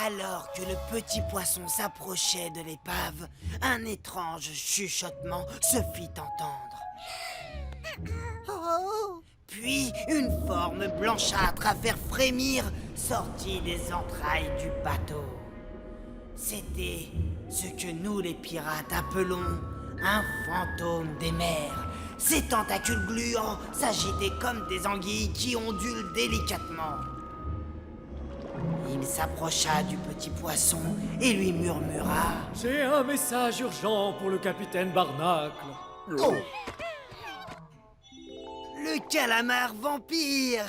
Alors que le petit poisson s'approchait de l'épave, un étrange chuchotement se fit entendre. Oh! Puis une forme blanchâtre à faire frémir sortit des entrailles du bateau. C'était ce que nous les pirates appelons un fantôme des mers. Ses tentacules gluants s'agitaient comme des anguilles qui ondulent délicatement. Il s'approcha du petit poisson et lui murmura. J'ai un message urgent pour le capitaine Barnacle. Oh! Le calamar vampire!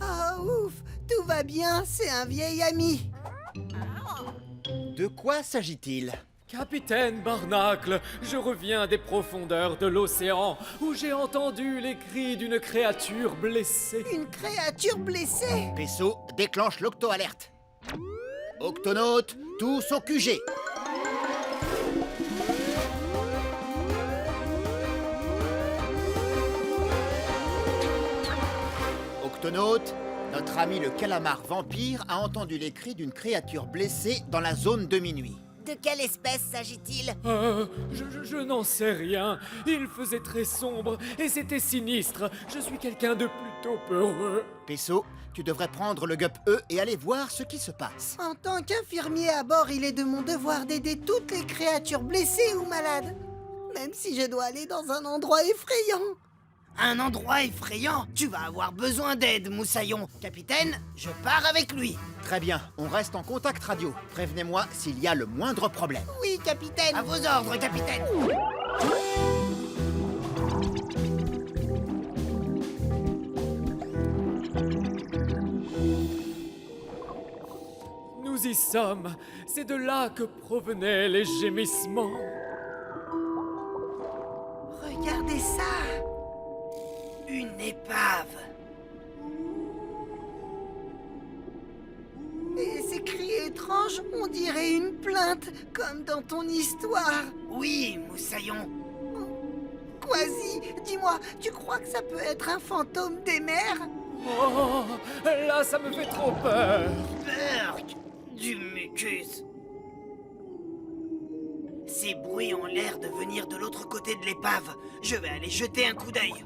Ah, ouf! Tout va bien, c'est un vieil ami. De quoi s'agit-il? Capitaine Barnacle, je reviens des profondeurs de l'océan où j'ai entendu les cris d'une créature blessée. Une créature blessée. Peso, déclenche l'octo-alerte. Octonautes, tous au QG. Octonautes, notre ami le calamar vampire a entendu les cris d'une créature blessée dans la zone de minuit. De quelle espèce s'agit-il? Je n'en sais rien. Il faisait très sombre et c'était sinistre. Je suis quelqu'un de plutôt peureux. Peso, tu devrais prendre le Gup-E et aller voir ce qui se passe. En tant qu'infirmier à bord, il est de mon devoir d'aider toutes les créatures blessées ou malades. Même si je dois aller dans un endroit effrayant. Un endroit effrayant? Tu vas avoir besoin d'aide, Moussaillon. Capitaine, je pars avec lui. Très bien, on reste en contact radio. Prévenez-moi s'il y a le moindre problème. Oui, capitaine. À vos ordres, capitaine. Nous y sommes. C'est de là que provenaient les gémissements. Regardez ça. Une épave. Et ces cris étranges, on dirait une plainte, comme dans ton histoire. Oui, Moussaillon. Quasi, dis-moi, tu crois que ça peut être un fantôme des mers? Oh, là, ça me fait trop peur. Burk, du mucus. Ces bruits ont l'air de venir de l'autre côté de l'épave. Je vais aller jeter un coup d'œil.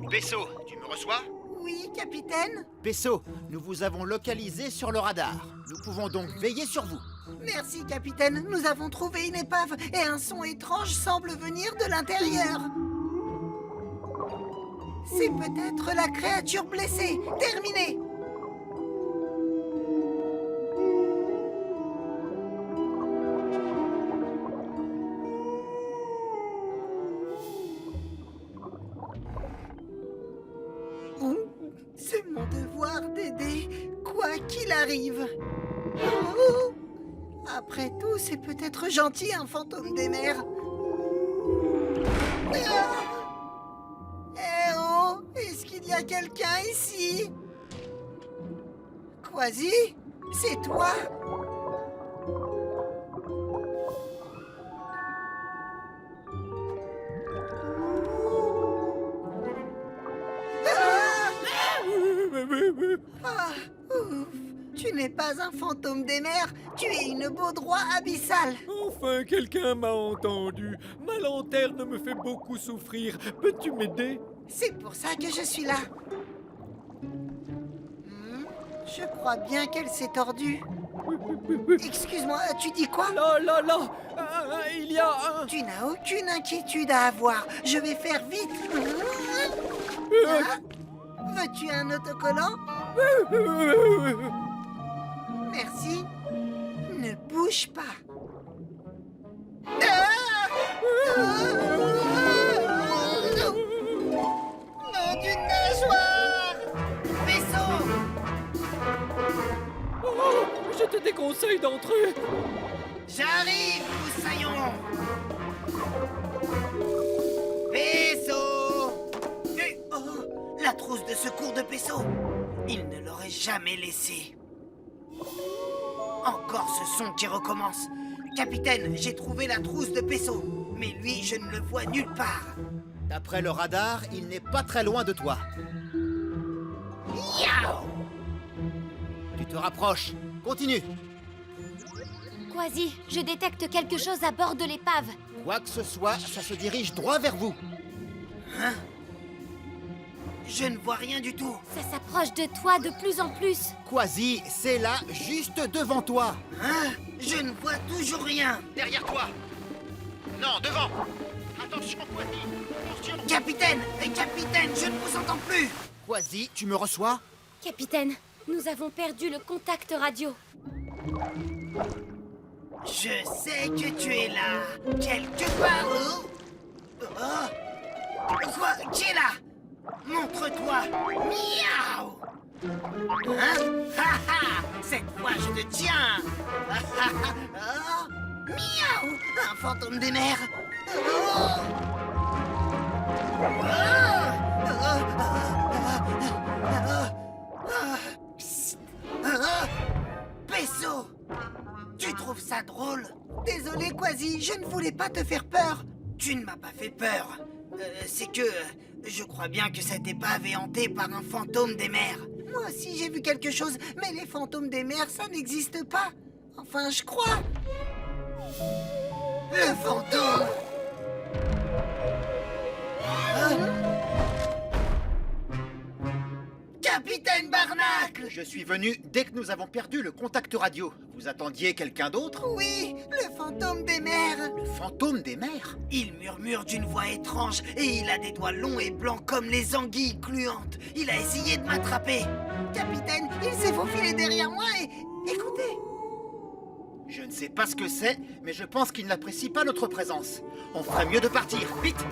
Peso, tu me reçois? Oui, capitaine. Peso, nous vous avons localisé sur le radar. Nous pouvons donc veiller sur vous. Merci, capitaine. Nous avons trouvé une épave et un son étrange semble venir de l'intérieur. C'est peut-être la créature blessée. Terminé. C'est mon devoir d'aider, quoi qu'il arrive. Oh, après tout, c'est peut-être gentil, un fantôme des mers. Ah! Eh oh, est-ce qu'il y a quelqu'un ici? Quasi, c'est toi? Ah, ouf. Tu n'es pas un fantôme des mers, tu es une baudroie abyssale. Enfin, quelqu'un m'a entendu. Ma lanterne me fait beaucoup souffrir. Peux-tu m'aider? C'est pour ça que je suis là. Je crois bien qu'elle s'est tordue. Excuse-moi, tu dis quoi? Là, il y a un... Tu n'as aucune inquiétude à avoir. Je vais faire vite. Ah, veux-tu un autocollant? Merci. Ne bouge pas. Non, d'une nageoire! Vaisseau! Oh, je te déconseille d'entrer. J'arrive, Moussaillon! Vaisseau! Oh, la trousse de secours de Peso! Il ne l'aurait jamais laissée. Encore ce son qui recommence. Capitaine, j'ai trouvé la trousse de Peso. Mais lui, je ne le vois nulle part. D'après le radar, il n'est pas très loin de toi. Yao! Tu te rapproches. Continue. Quasi, je détecte quelque chose à bord de l'épave. Quoi que ce soit, ça se dirige droit vers vous. Je ne vois rien du tout. Ça s'approche de toi de plus en plus. Quasi, c'est là, juste devant toi. Hein? Je ne vois toujours rien. Derrière toi. Non, devant. Attention, Quasi. Attention. Capitaine, je ne vous entends plus. Quasi, tu me reçois? Capitaine, nous avons perdu le contact radio. Je sais que tu es là, quelque part. Oh. Quoi? Qui est là? Montre-toi. Miaou. Hein? Ha ha. Cette fois, je te tiens. Ha ha ha. Oh. Miaou. Un fantôme des mers. Oh. Psst. Pesso, tu trouves ça drôle? Désolé, Quasi, je ne voulais pas te faire peur. Tu ne m'as pas fait peur. C'est que je crois bien que cette épave est hantée par un fantôme des mers. Moi aussi, j'ai vu quelque chose, mais les fantômes des mers, ça n'existe pas. Enfin, je crois. Le fantôme! Capitaine Barnacle! Je suis venu dès que nous avons perdu le contact radio. Vous attendiez quelqu'un d'autre? Oui, le fantôme des mers. Le fantôme des mers? Il murmure d'une voix étrange et il a des doigts longs et blancs comme les anguilles gluantes. Il a essayé de m'attraper. Capitaine, il s'est faufilé derrière moi et... Écoutez. Je ne sais pas ce que c'est, mais je pense qu'il n'apprécie pas notre présence. On ferait mieux de partir. Vite!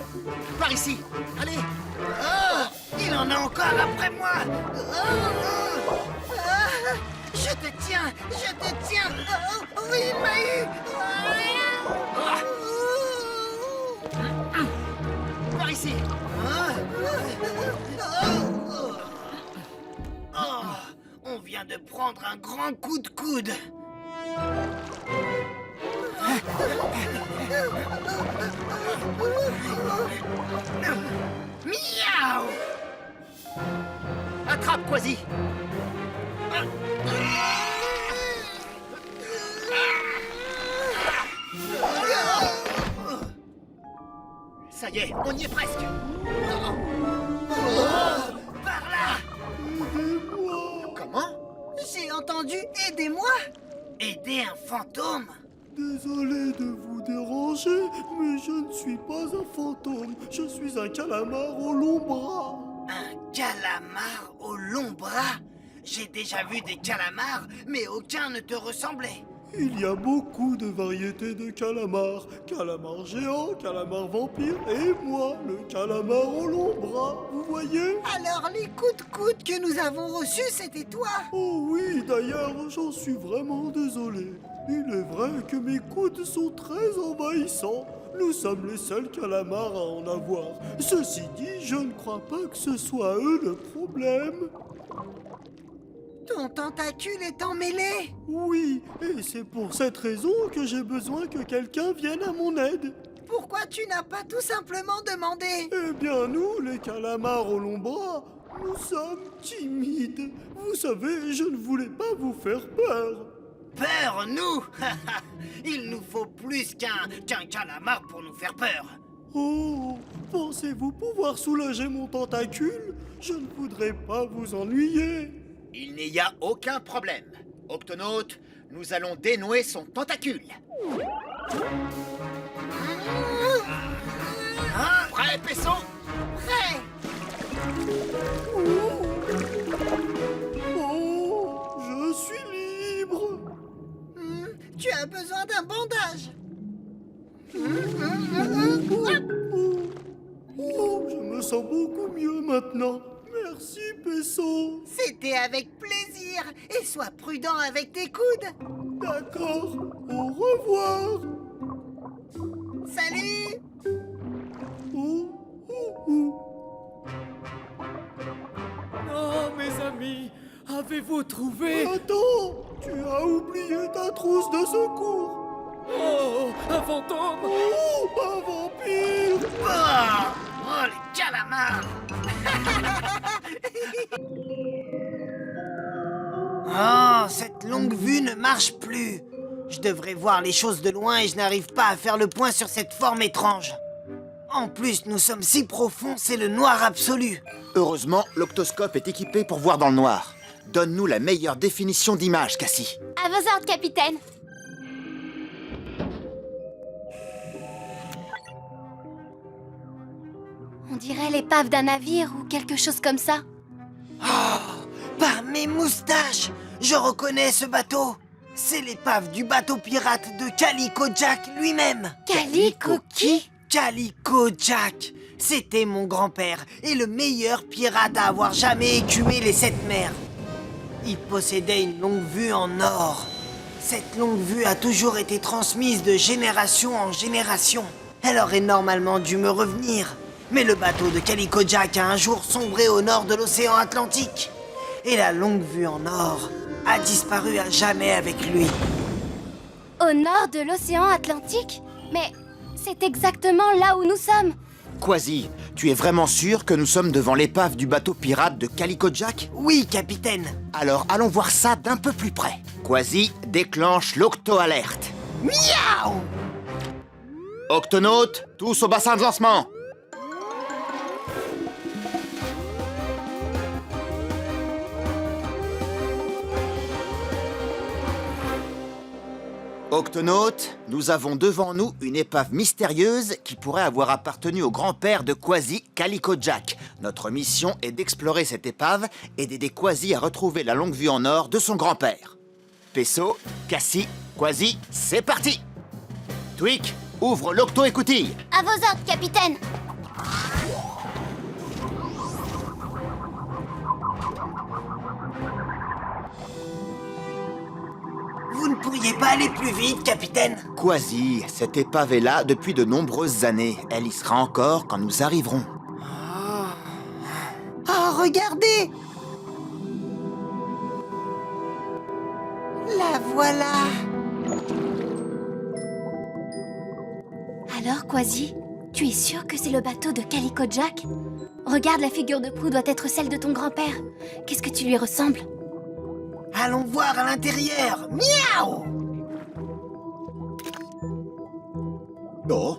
Par ici! Allez! Oh! Il en a encore après moi! Oh! Ah, je te tiens. Oh, oui, il m'a eu. Par ici! Oh! On vient de prendre un grand coup de coude. Miaou! Attrape, Quasi! Ça y est, on y est presque! Par là! Comment? J'ai entendu « Aidez-moi ». Aider un fantôme? Désolé de vous déranger, mais je ne suis pas un fantôme. Je suis un calamar aux longs bras. Un calamar aux longs bras? J'ai déjà vu des calamars, mais aucun ne te ressemblait. Il y a beaucoup de variétés de calamars. Calamar géant, calamar vampire et moi, le calamar aux longs bras. Vous voyez? Alors, les coups de coude que nous avons reçus, c'était toi. Oh oui, d'ailleurs, j'en suis vraiment désolé. Il est vrai que mes coudes sont très envahissants. Nous sommes les seuls calamars à en avoir. Ceci dit, je ne crois pas que ce soit eux le problème. Ton tentacule est emmêlé. Oui, et c'est pour cette raison que j'ai besoin que quelqu'un vienne à mon aide. Pourquoi tu n'as pas tout simplement demandé? Eh bien, nous, les calamars aux longs bras, nous sommes timides. Vous savez, je ne voulais pas vous faire peur. Peur, nous? Il nous faut plus qu'un calamar pour nous faire peur. Oh, pensez-vous pouvoir soulager mon tentacule? Je ne voudrais pas vous ennuyer. Il n'y a aucun problème. Octonaute, nous allons dénouer son tentacule. Prêt, Pesso? Prêt. Oh, je suis libre. Tu as besoin d'un bandage. Oh, je me sens beaucoup mieux maintenant. Merci, Pesso. C'était avec plaisir. Et sois prudent avec tes coudes. D'accord. Au revoir. Salut. Oh, oh, oh. Oh, mes amis, avez-vous trouvé? Attends, tu as oublié ta trousse de secours. Oh, un fantôme! Oh, un vampire. Oh, les calamars! Oh, cette longue vue ne marche plus. Je devrais voir les choses de loin et je n'arrive pas à faire le point sur cette forme étrange. En plus, nous sommes si profonds, c'est le noir absolu. Heureusement, l'octoscope est équipé pour voir dans le noir. Donne-nous la meilleure définition d'image, Cassie. À vos ordres, capitaine. On dirait l'épave d'un navire ou quelque chose comme ça. Par mes moustaches, je reconnais ce bateau. C'est l'épave du bateau pirate de Calico Jack lui-même. Calico qui? Calico Jack. C'était mon grand-père et le meilleur pirate à avoir jamais écumé les 7 mers. Il possédait une longue vue en or. Cette longue vue a toujours été transmise de génération en génération. Elle aurait normalement dû me revenir. Mais le bateau de Calico Jack a un jour sombré au nord de l'océan Atlantique. Et la longue vue en or a disparu à jamais avec lui. Au nord de l'océan Atlantique? Mais c'est exactement là où nous sommes. Quasi, tu es vraiment sûr que nous sommes devant l'épave du bateau pirate de Calico Jack? Oui, capitaine. Alors allons voir ça d'un peu plus près. Quasi, déclenche l'octo-alerte. Miaou! Octonautes, tous au bassin de lancement. Octonautes, nous avons devant nous une épave mystérieuse qui pourrait avoir appartenu au grand-père de Quasi, Calico Jack. Notre mission est d'explorer cette épave et d'aider Quasi à retrouver la longue vue en or de son grand-père. Pesso, Cassie, Quasi, c'est parti! Tweak, ouvre l'octo-écoutille. À vos ordres, capitaine. Vous ne pourriez pas aller plus vite, capitaine? Quasi, cette épave est là depuis de nombreuses années. Elle y sera encore quand nous arriverons. Oh, regardez! La voilà! Alors, Quasi, tu es sûr que c'est le bateau de Calico Jack? Regarde, la figure de proue doit être celle de ton grand-père. Qu'est-ce que tu lui ressembles? Allons voir à l'intérieur. Miaou! Oh.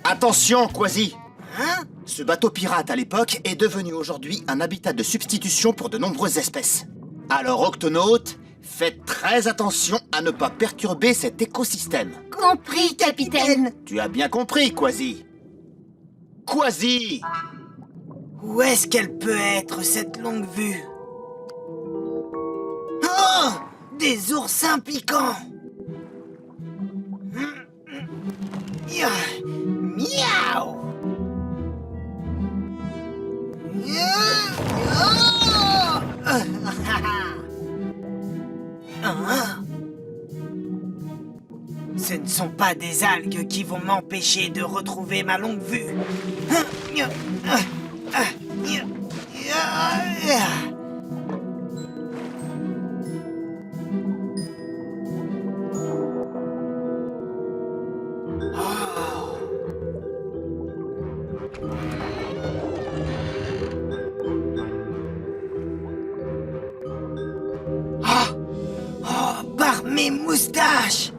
Attention, Quasi! Hein? Ce bateau pirate à l'époque est devenu aujourd'hui un habitat de substitution pour de nombreuses espèces. Alors, octonautes, faites très attention à ne pas perturber cet écosystème. Compris, capitaine. Tu as bien compris, Quasi. Quasi! Où est-ce qu'elle peut être, cette longue vue? Oh! Des oursins piquants! Miaou! Ce ne sont pas des algues qui vont m'empêcher de retrouver ma longue vue. Par mes moustaches!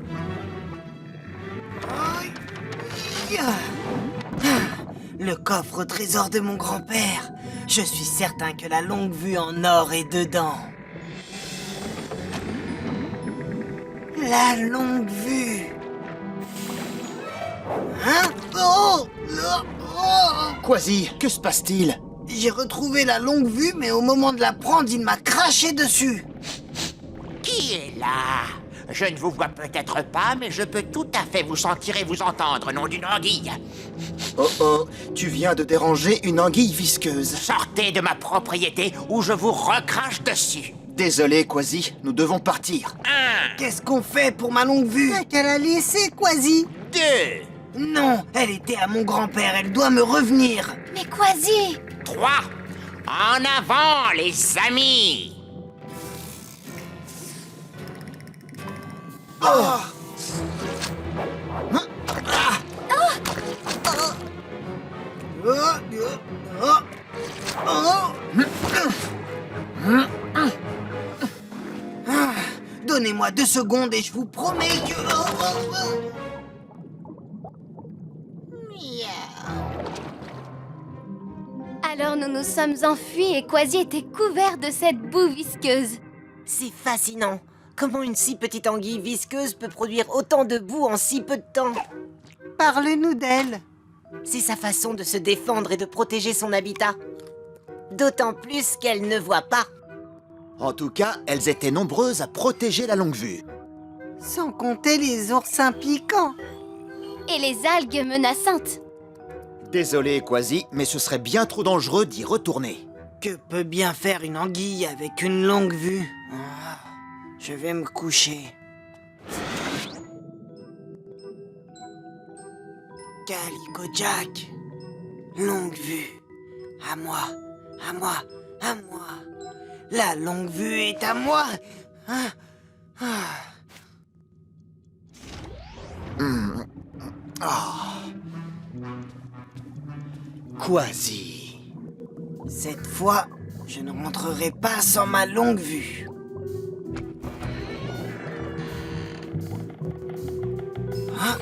Le coffre au trésor de mon grand-père. Je suis certain que la longue vue en or est dedans. La longue vue. Hein? Oh! Quasi, que se passe-t-il? J'ai retrouvé la longue vue, mais au moment de la prendre, il m'a craché dessus. Qui est là? Je ne vous vois peut-être pas, mais je peux tout à fait vous sentir et vous entendre, nom d'une anguille. Oh oh, tu viens de déranger une anguille visqueuse. Sortez de ma propriété ou je vous recrache dessus. Désolé, Quasi, nous devons partir. 1, Qu'est-ce qu'on fait pour ma longue vue? Qu'elle a laissé, Quasi! 2, Non, elle était à mon grand-père, elle doit me revenir. Mais Quasi! 3. En avant, les amis! Donnez-moi 2 secondes et je vous promets que... Alors nous nous sommes enfuis et Kwasi était couvert de cette boue visqueuse. C'est fascinant. Comment une si petite anguille visqueuse peut produire autant de boue en si peu de temps? Parle-nous d'elle. C'est sa façon de se défendre et de protéger son habitat. D'autant plus qu'elle ne voit pas. En tout cas, elles étaient nombreuses à protéger la longue vue. Sans compter les oursins piquants. Et les algues menaçantes. Désolé, Kwasi, mais ce serait bien trop dangereux d'y retourner. Que peut bien faire une anguille avec une longue vue? Ah, je vais me coucher. Calico Jack, longue vue. À moi, à moi, à moi. La longue vue est à moi. Ah, ah. Kwasi. Cette fois, je ne rentrerai pas sans ma longue vue. Ah.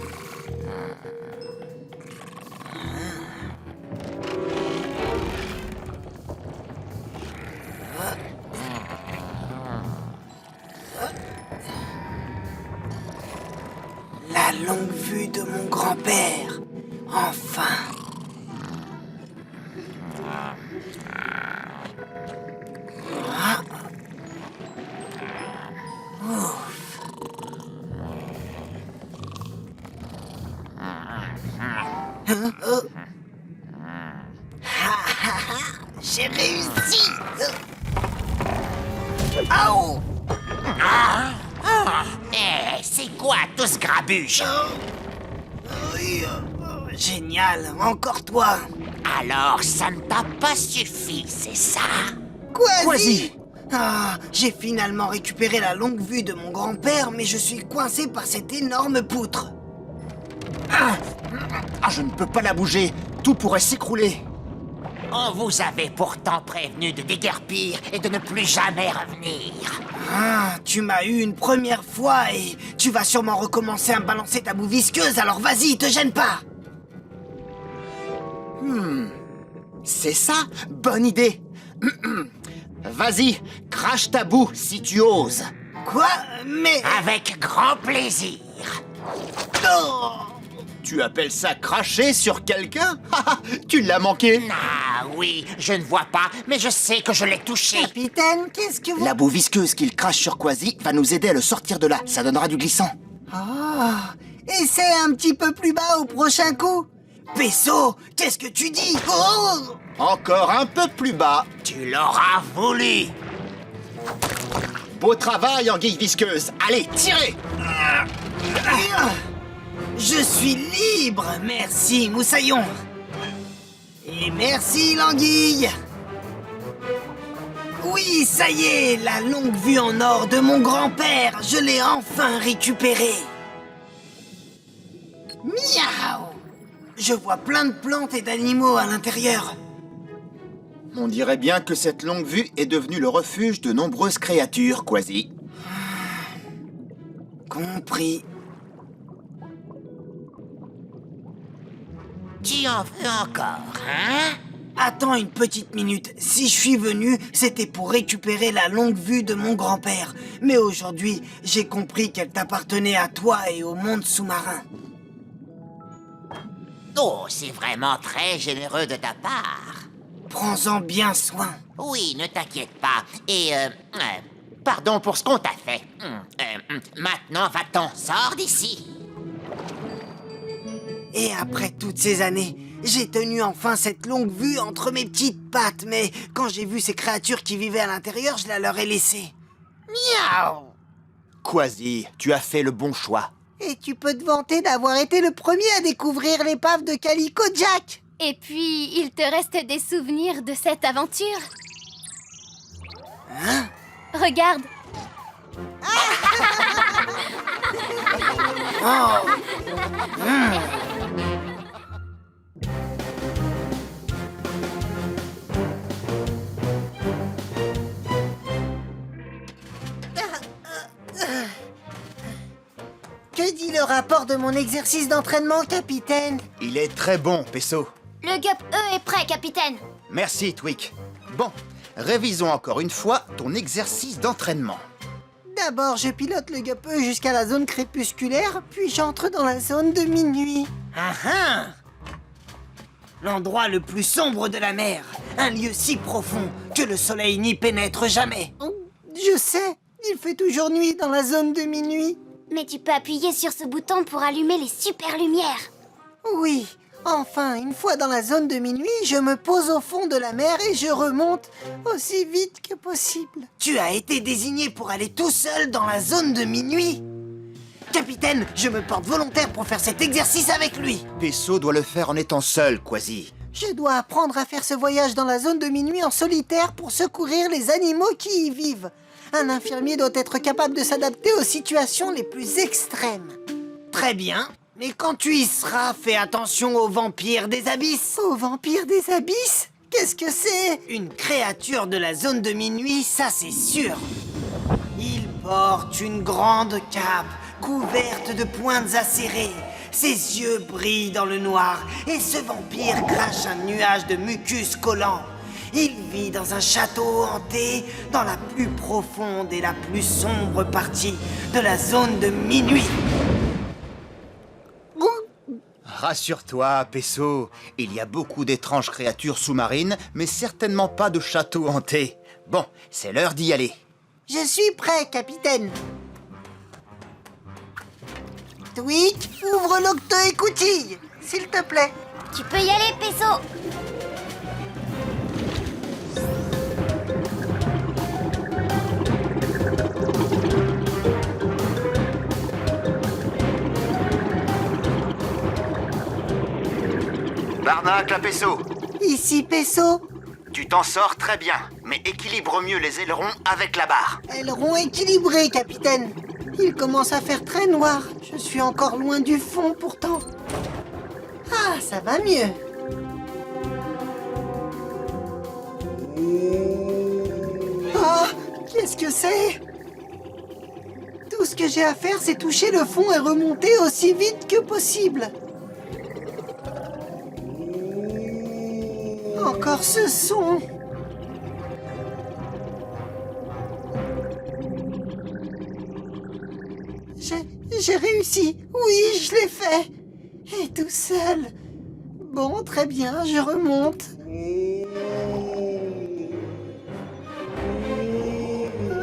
La longue vue de mon grand-père. Enfin. Ah. Ouf. Hein? Oh. J'ai réussi. Aouh. C'est quoi tout ce grabuge? Oui, génial, encore toi. Alors, ça ne t'a pas suffi, c'est ça? Kwasi. Ah, j'ai finalement récupéré la longue vue de mon grand-père, mais je suis coincé par cette énorme poutre. Je ne peux pas la bouger. Tout pourrait s'écrouler. On vous avait pourtant prévenu de déguerpir et de ne plus jamais revenir. Ah, tu m'as eu une première fois et tu vas sûrement recommencer à me balancer ta boue visqueuse, alors vas-y, te gêne pas. C'est ça? Bonne idée. Vas-y, crache ta boue si tu oses. Quoi? Mais... Avec grand plaisir. Oh. Tu appelles ça cracher sur quelqu'un? Tu l'as manqué. Ah oui, je ne vois pas, mais je sais que je l'ai touché. Capitaine, qu'est-ce que vous... La boue visqueuse qu'il crache sur Kwasi va nous aider à le sortir de là. Ça donnera du glissant. Ah, essaie un petit peu plus bas au prochain coup. Pesso, qu'est-ce que tu dis? Oh. Encore un peu plus bas. Tu l'auras voulu. Beau travail, anguille visqueuse. Allez, tirez. Je suis libre, merci Moussaillon. Et merci l'anguille. Oui, ça y est, la longue vue en or de mon grand-père, je l'ai enfin récupérée. Miaou! Je vois plein de plantes et d'animaux à l'intérieur. On dirait bien que cette longue vue est devenue le refuge de nombreuses créatures, Kwasi. Compris. Tu en veux encore, hein? Attends une petite minute. Si je suis venu, c'était pour récupérer la longue vue de mon grand-père. Mais aujourd'hui, j'ai compris qu'elle t'appartenait à toi et au monde sous-marin. Oh, c'est vraiment très généreux de ta part. Prends-en bien soin. Oui, ne t'inquiète pas. Et, pardon pour ce qu'on t'a fait. Maintenant, va-t'en, sors d'ici. Et après toutes ces années, j'ai tenu enfin cette longue vue entre mes petites pattes, mais quand j'ai vu ces créatures qui vivaient à l'intérieur, je la leur ai laissée. Miaou! Kwasi, tu as fait le bon choix. Et tu peux te vanter d'avoir été le premier à découvrir l'épave de Calico Jack. Et puis, il te reste des souvenirs de cette aventure? Hein? Regarde, Que dit le rapport de mon exercice d'entraînement, capitaine? Il est très bon, Pesso. Le Gup E est prêt, capitaine. Merci, Tweak. Bon, révisons encore une fois ton exercice d'entraînement. D'abord, je pilote le Gup-E jusqu'à la zone crépusculaire, puis j'entre dans la zone de minuit. Ah ah! L'endroit le plus sombre de la mer. Un lieu si profond que le soleil n'y pénètre jamais. Je sais, il fait toujours nuit dans la zone de minuit. Mais tu peux appuyer sur ce bouton pour allumer les super lumières. Oui, enfin, une fois dans la zone de minuit, je me pose au fond de la mer et je remonte aussi vite que possible. Tu as été désigné pour aller tout seul dans la zone de minuit. Capitaine, je me porte volontaire pour faire cet exercice avec lui. Pesso doit le faire en étant seul, Quasi. Je dois apprendre à faire ce voyage dans la zone de minuit en solitaire pour secourir les animaux qui y vivent. Un infirmier doit être capable de s'adapter aux situations les plus extrêmes. Très bien, mais quand tu y seras, fais attention aux vampires des abysses. Aux vampires des abysses? Qu'est-ce que c'est? Une créature de la zone de minuit, ça c'est sûr. Il porte une grande cape couverte de pointes acérées. Ses yeux brillent dans le noir et ce vampire crache un nuage de mucus collant. Il vit dans un château hanté dans la plus profonde et la plus sombre partie de la zone de minuit. Rassure-toi, Pesso. Il y a beaucoup d'étranges créatures sous-marines, mais certainement pas de château hanté. Bon, c'est l'heure d'y aller. Je suis prêt, capitaine. Tweak, ouvre l'octo-écoutille, s'il te plaît. Tu peux y aller, Pesso. Barnacle à Pesso. Ici, Pesso. Tu t'en sors très bien, mais équilibre mieux les ailerons avec la barre. Aileron équilibré, capitaine. Il commence à faire très noir. Je suis encore loin du fond, pourtant. Ah, ça va mieux. Ah, qu'est-ce que c'est? Tout ce que j'ai à faire, c'est toucher le fond et remonter aussi vite que possible. Encore ce son. J'ai réussi. Oui, je l'ai fait. Et tout seul. Bon, très bien, je remonte.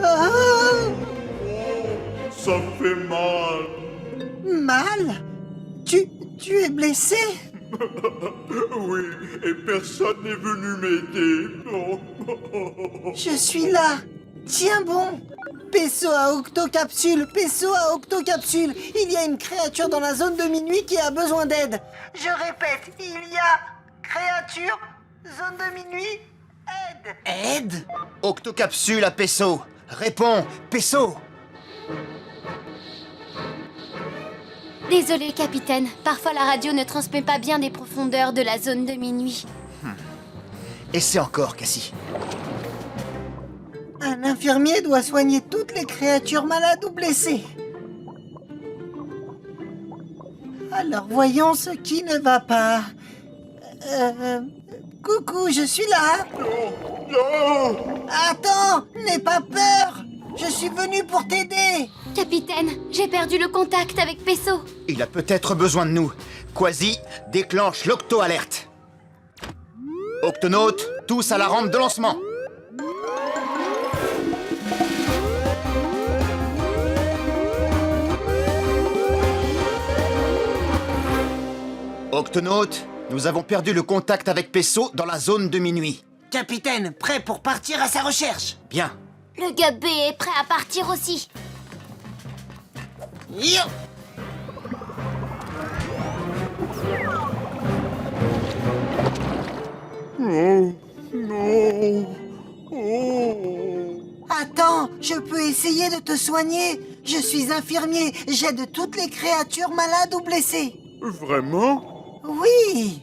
Ah, Ça fait mal. mal? Tu es blessé? Oui, et personne n'est venu m'aider. Oh. Je suis là. Tiens bon. Pesso à octocapsule, Pesso à octocapsule. Il y a une créature dans la zone de minuit qui a besoin d'aide. Je répète, il y a créature, zone de minuit, aide. Aide? Octocapsule à Pesso. Réponds, Pesso. Désolé, capitaine. Parfois, la radio ne transmet pas bien des profondeurs de la zone de minuit. Essaie encore, Cassie. Un infirmier doit soigner toutes les créatures malades ou blessées. Alors voyons ce qui ne va pas. Coucou, je suis là. Non. Attends, n'aie pas peur. Je suis venu pour t'aider. Capitaine, j'ai perdu le contact avec Pesso. Il a peut-être besoin de nous. Quasi, déclenche l'octo-alerte. Octonautes, tous à la rampe de lancement. Octonautes, nous avons perdu le contact avec Pesso dans la zone de minuit. Capitaine, prêt pour partir à sa recherche. Bien. Le Gup B est prêt à partir aussi. Yo! Oh, non. Oh. Attends, je peux essayer de te soigner. Je suis infirmier, j'aide toutes les créatures malades ou blessées. Vraiment? Oui.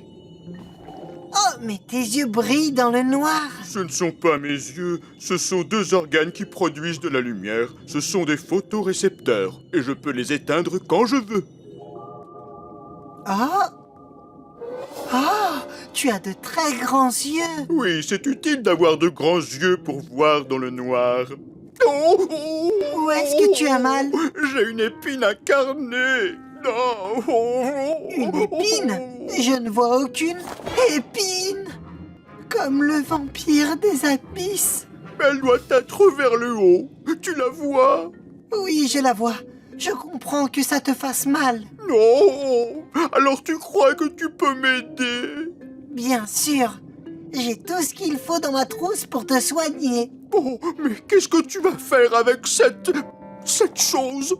Oh, mais tes yeux brillent dans le noir. Ce ne sont pas mes yeux, ce sont deux organes qui produisent de la lumière. Ce sont des photorécepteurs, et je peux les éteindre quand je veux. Ah! Ah! Tu as de très grands yeux. Oui, c'est utile d'avoir de grands yeux pour voir dans le noir. Oh, oh, Où est-ce que tu as mal? J'ai une épine incarnée. Non. Une épine? Je ne vois aucune épine. Comme le vampire des abysses. Elle doit être vers le haut. Tu la vois? Oui, je la vois. Je comprends que ça te fasse mal. Non. Alors tu crois que tu peux m'aider? Bien sûr. J'ai tout ce qu'il faut dans ma trousse pour te soigner. Oh, mais qu'est-ce que tu vas faire avec cette chose?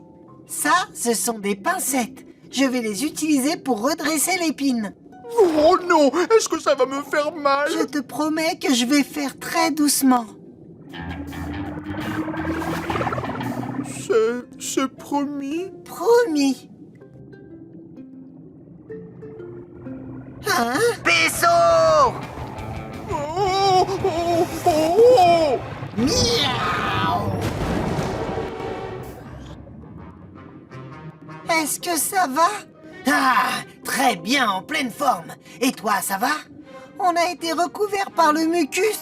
Ça, ce sont des pincettes. Je vais les utiliser pour redresser l'épine. Oh non, est-ce que ça va me faire mal? Je te promets que je vais faire très doucement. C'est promis. Promis. Hein? Pesso! Oh, oh, oh, oh. Miaou! Est-ce que ça va? Ah, très bien, en pleine forme. Et toi, ça va? On a été recouvert par le mucus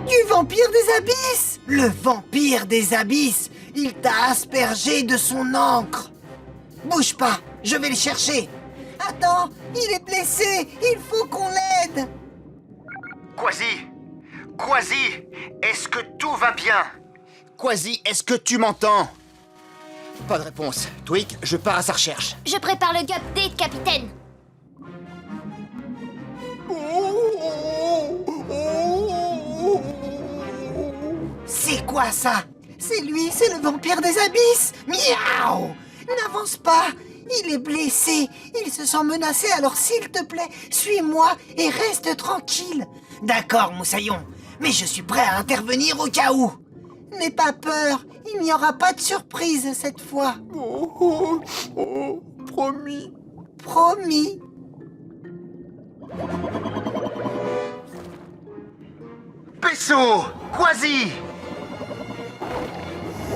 du vampire des abysses. Le vampire des abysses, il t'a aspergé de son encre. Bouge pas, je vais le chercher. Attends, il est blessé. Il faut qu'on l'aide. Quasi, est-ce que tout va bien? Quasi, est-ce que tu m'entends? Pas de réponse. Twig, je pars à sa recherche. Je prépare le update, capitaine. C'est quoi ça? C'est lui, c'est le vampire des abysses. Miaou! N'avance pas. Il est blessé. Il se sent menacé, alors s'il te plaît, suis-moi et reste tranquille. D'accord, Moussaillon, mais je suis prêt à intervenir au cas où. N'aie pas peur. Il n'y aura pas de surprise cette fois. Oh, oh, oh, promis. Promis. Pesso! Quasi!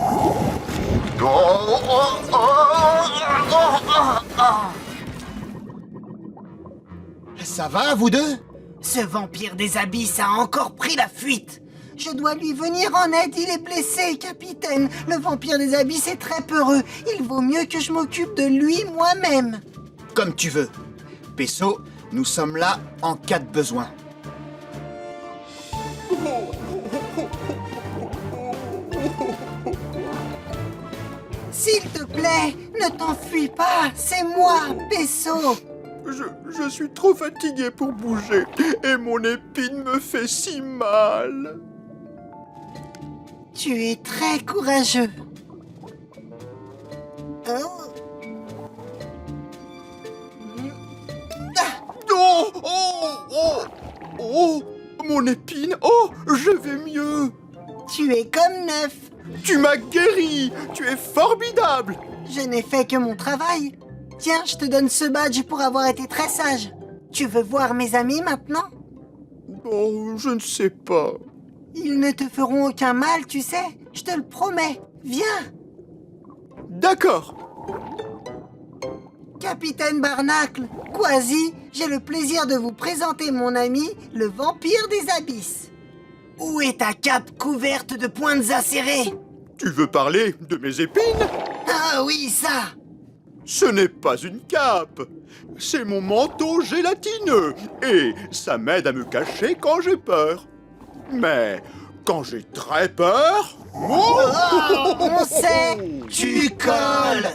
Oh, oh, oh, oh, oh, oh. Ça va, vous deux? Ce vampire des abysses a encore pris la fuite. Je dois lui venir en aide, il est blessé, capitaine. Le vampire des abysses est très peureux. Il vaut mieux que je m'occupe de lui moi-même. Comme tu veux. Pesso, nous sommes là en cas de besoin. S'il te plaît, ne t'enfuis pas, c'est moi, Pesso. Je suis trop fatigué pour bouger et mon épine me fait si mal. Tu es très courageux. Oh. Oh, oh, oh, oh, mon épine, oh, je vais mieux. Tu es comme neuf. Tu m'as guéri, tu es formidable. Je n'ai fait que mon travail. Tiens, je te donne ce badge pour avoir été très sage. Tu veux voir mes amis maintenant? Oh, je ne sais pas. Ils ne te feront aucun mal, tu sais. Je te le promets. Viens. D'accord. Capitaine Barnacle, Quasi, j'ai le plaisir de vous présenter mon ami, le vampire des abysses. Où est ta cape couverte de pointes acérées? Tu veux parler de mes épines? Ah oui, ça! Ce n'est pas une cape, c'est mon manteau gélatineux et ça m'aide à me cacher quand j'ai peur. Mais quand j'ai très peur... Oh, On sait, Tu colles!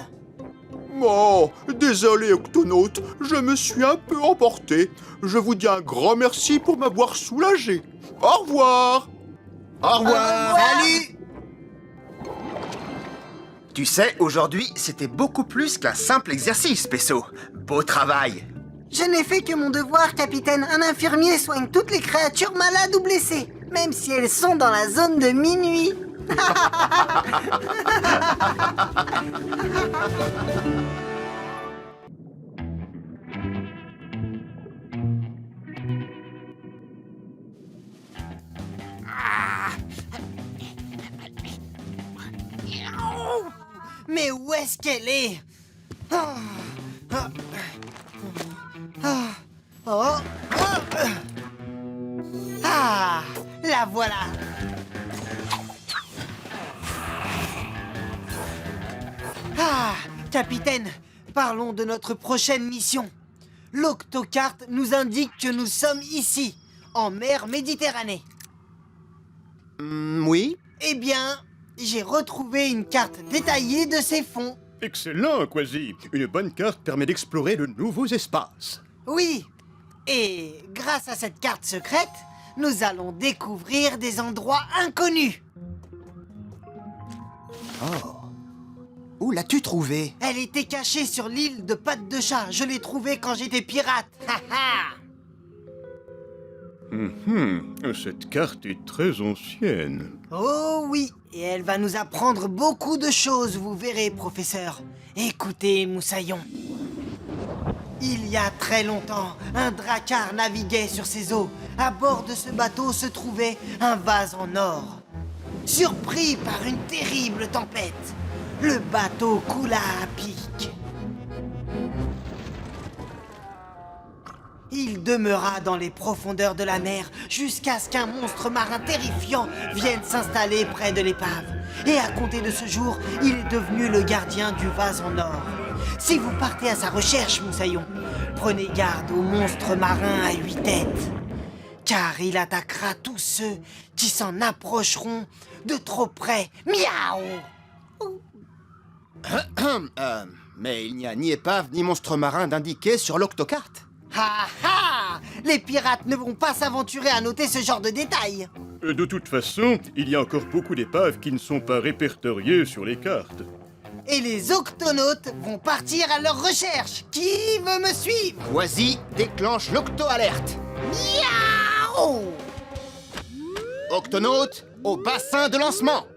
Oh, désolé Octonaute, je me suis un peu emporté. Je vous dis un grand merci pour m'avoir soulagé. Au revoir. Au revoir! Salut! Tu sais, aujourd'hui, c'était beaucoup plus qu'un simple exercice, Pesso. Beau travail. Je n'ai fait que mon devoir, capitaine. Un infirmier soigne toutes les créatures malades ou blessées, même si elles sont dans la zone de minuit. Mais où est-ce qu'elle est? Ah, ah, ah, oh, ah, ah, la voilà. Ah, capitaine, parlons de notre prochaine mission. L'octocarte nous indique que nous sommes ici, en mer Méditerranée. Oui. Eh bien, j'ai retrouvé une carte détaillée de ces fonds. Excellent, Quasi. Une bonne carte permet d'explorer de nouveaux espaces. Oui, et grâce à cette carte secrète, nous allons découvrir des endroits inconnus. Où l'as-tu trouvé? Elle était cachée sur l'île de Pattes de Chat. Je l'ai trouvée quand j'étais pirate. Ha ha! Cette carte est très ancienne. Oh oui, et elle va nous apprendre beaucoup de choses, vous verrez, professeur. Écoutez, Moussaillon. Il y a très longtemps, un drakkar naviguait sur ces eaux. À bord de ce bateau se trouvait un vase en or. Surpris par une terrible tempête, le bateau coula à pic. Il demeura dans les profondeurs de la mer jusqu'à ce qu'un monstre marin terrifiant vienne s'installer près de l'épave. Et à compter de ce jour, il est devenu le gardien du vase en or. Si vous partez à sa recherche, Moussaillon, prenez garde au monstre marin à 8 têtes. Car il attaquera tous ceux qui s'en approcheront de trop près. Miaou! Mais il n'y a ni épave ni monstre marin d'indiqué sur l'octocarte. Ha ha! Les pirates ne vont pas s'aventurer à noter ce genre de détails. De toute façon, il y a encore beaucoup d'épaves qui ne sont pas répertoriées sur les cartes. Et les octonautes vont partir à leur recherche. Qui veut me suivre? Quasi déclenche l'octo-alerte. Miaou! Octonaute, au bassin de lancement.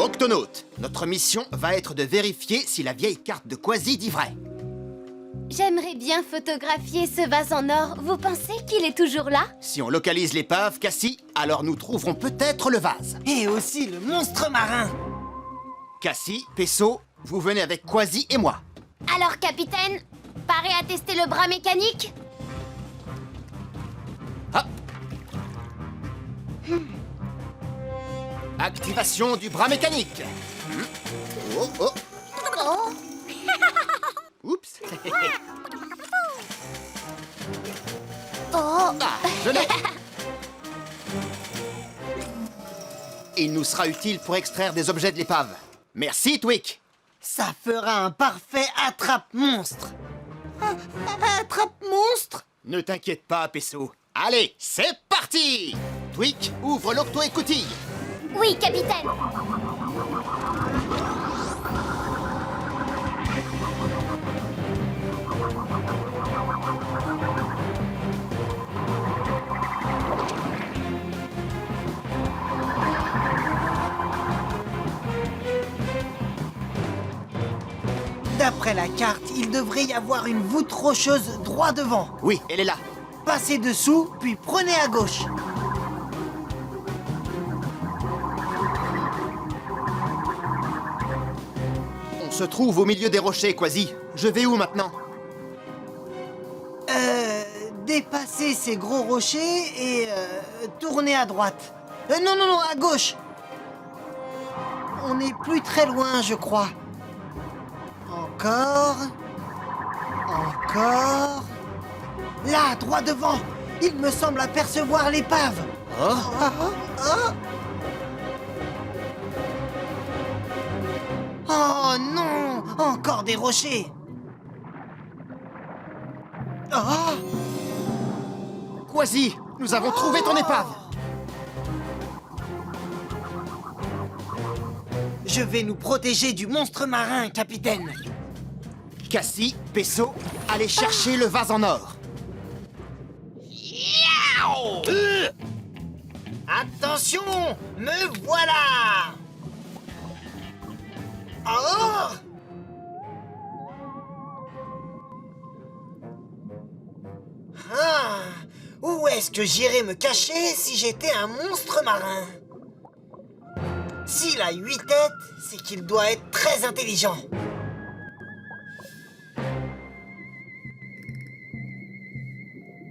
Octonaute, notre mission va être de vérifier si la vieille carte de Quasi dit vrai. J'aimerais bien photographier ce vase en or. Vous pensez qu'il est toujours là? Si on localise l'épave, Cassie, alors nous trouverons peut-être le vase. Et aussi le monstre marin. Cassie, Pesso, vous venez avec Quasi et moi. Alors, capitaine, paré à tester le bras mécanique? Hop. Activation du bras mécanique. Oh, oh. Oups. Ah, je l'ai. Il nous sera utile pour extraire des objets de l'épave. Merci, Twick. Ça fera un parfait attrape-monstre. Attrape-monstre? Ne t'inquiète pas, Pesso. Allez, c'est parti. Twick, ouvre l'octo-écoutille. Oui, capitaine. D'après la carte, il devrait y avoir une voûte rocheuse droit devant. Oui, elle est là. Passez dessous, puis prenez à gauche. On se trouve au milieu des rochers, Quasi. Je vais où maintenant? Dépassez ces gros rochers et tournez à droite. Non, à gauche. On n'est plus très loin, je crois. Encore. Encore. Là, droit devant. Il me semble apercevoir l'épave. Oh non! Encore des rochers. Oh! Quasi, nous avons trouvé ton épave. Je vais nous protéger du monstre marin, capitaine. Cassie, Pesso, allez chercher le vase en or. Attention! Me voilà! Oh! Ah, où est-ce que j'irais me cacher si j'étais un monstre marin? S'il a 8 têtes, c'est qu'il doit être très intelligent.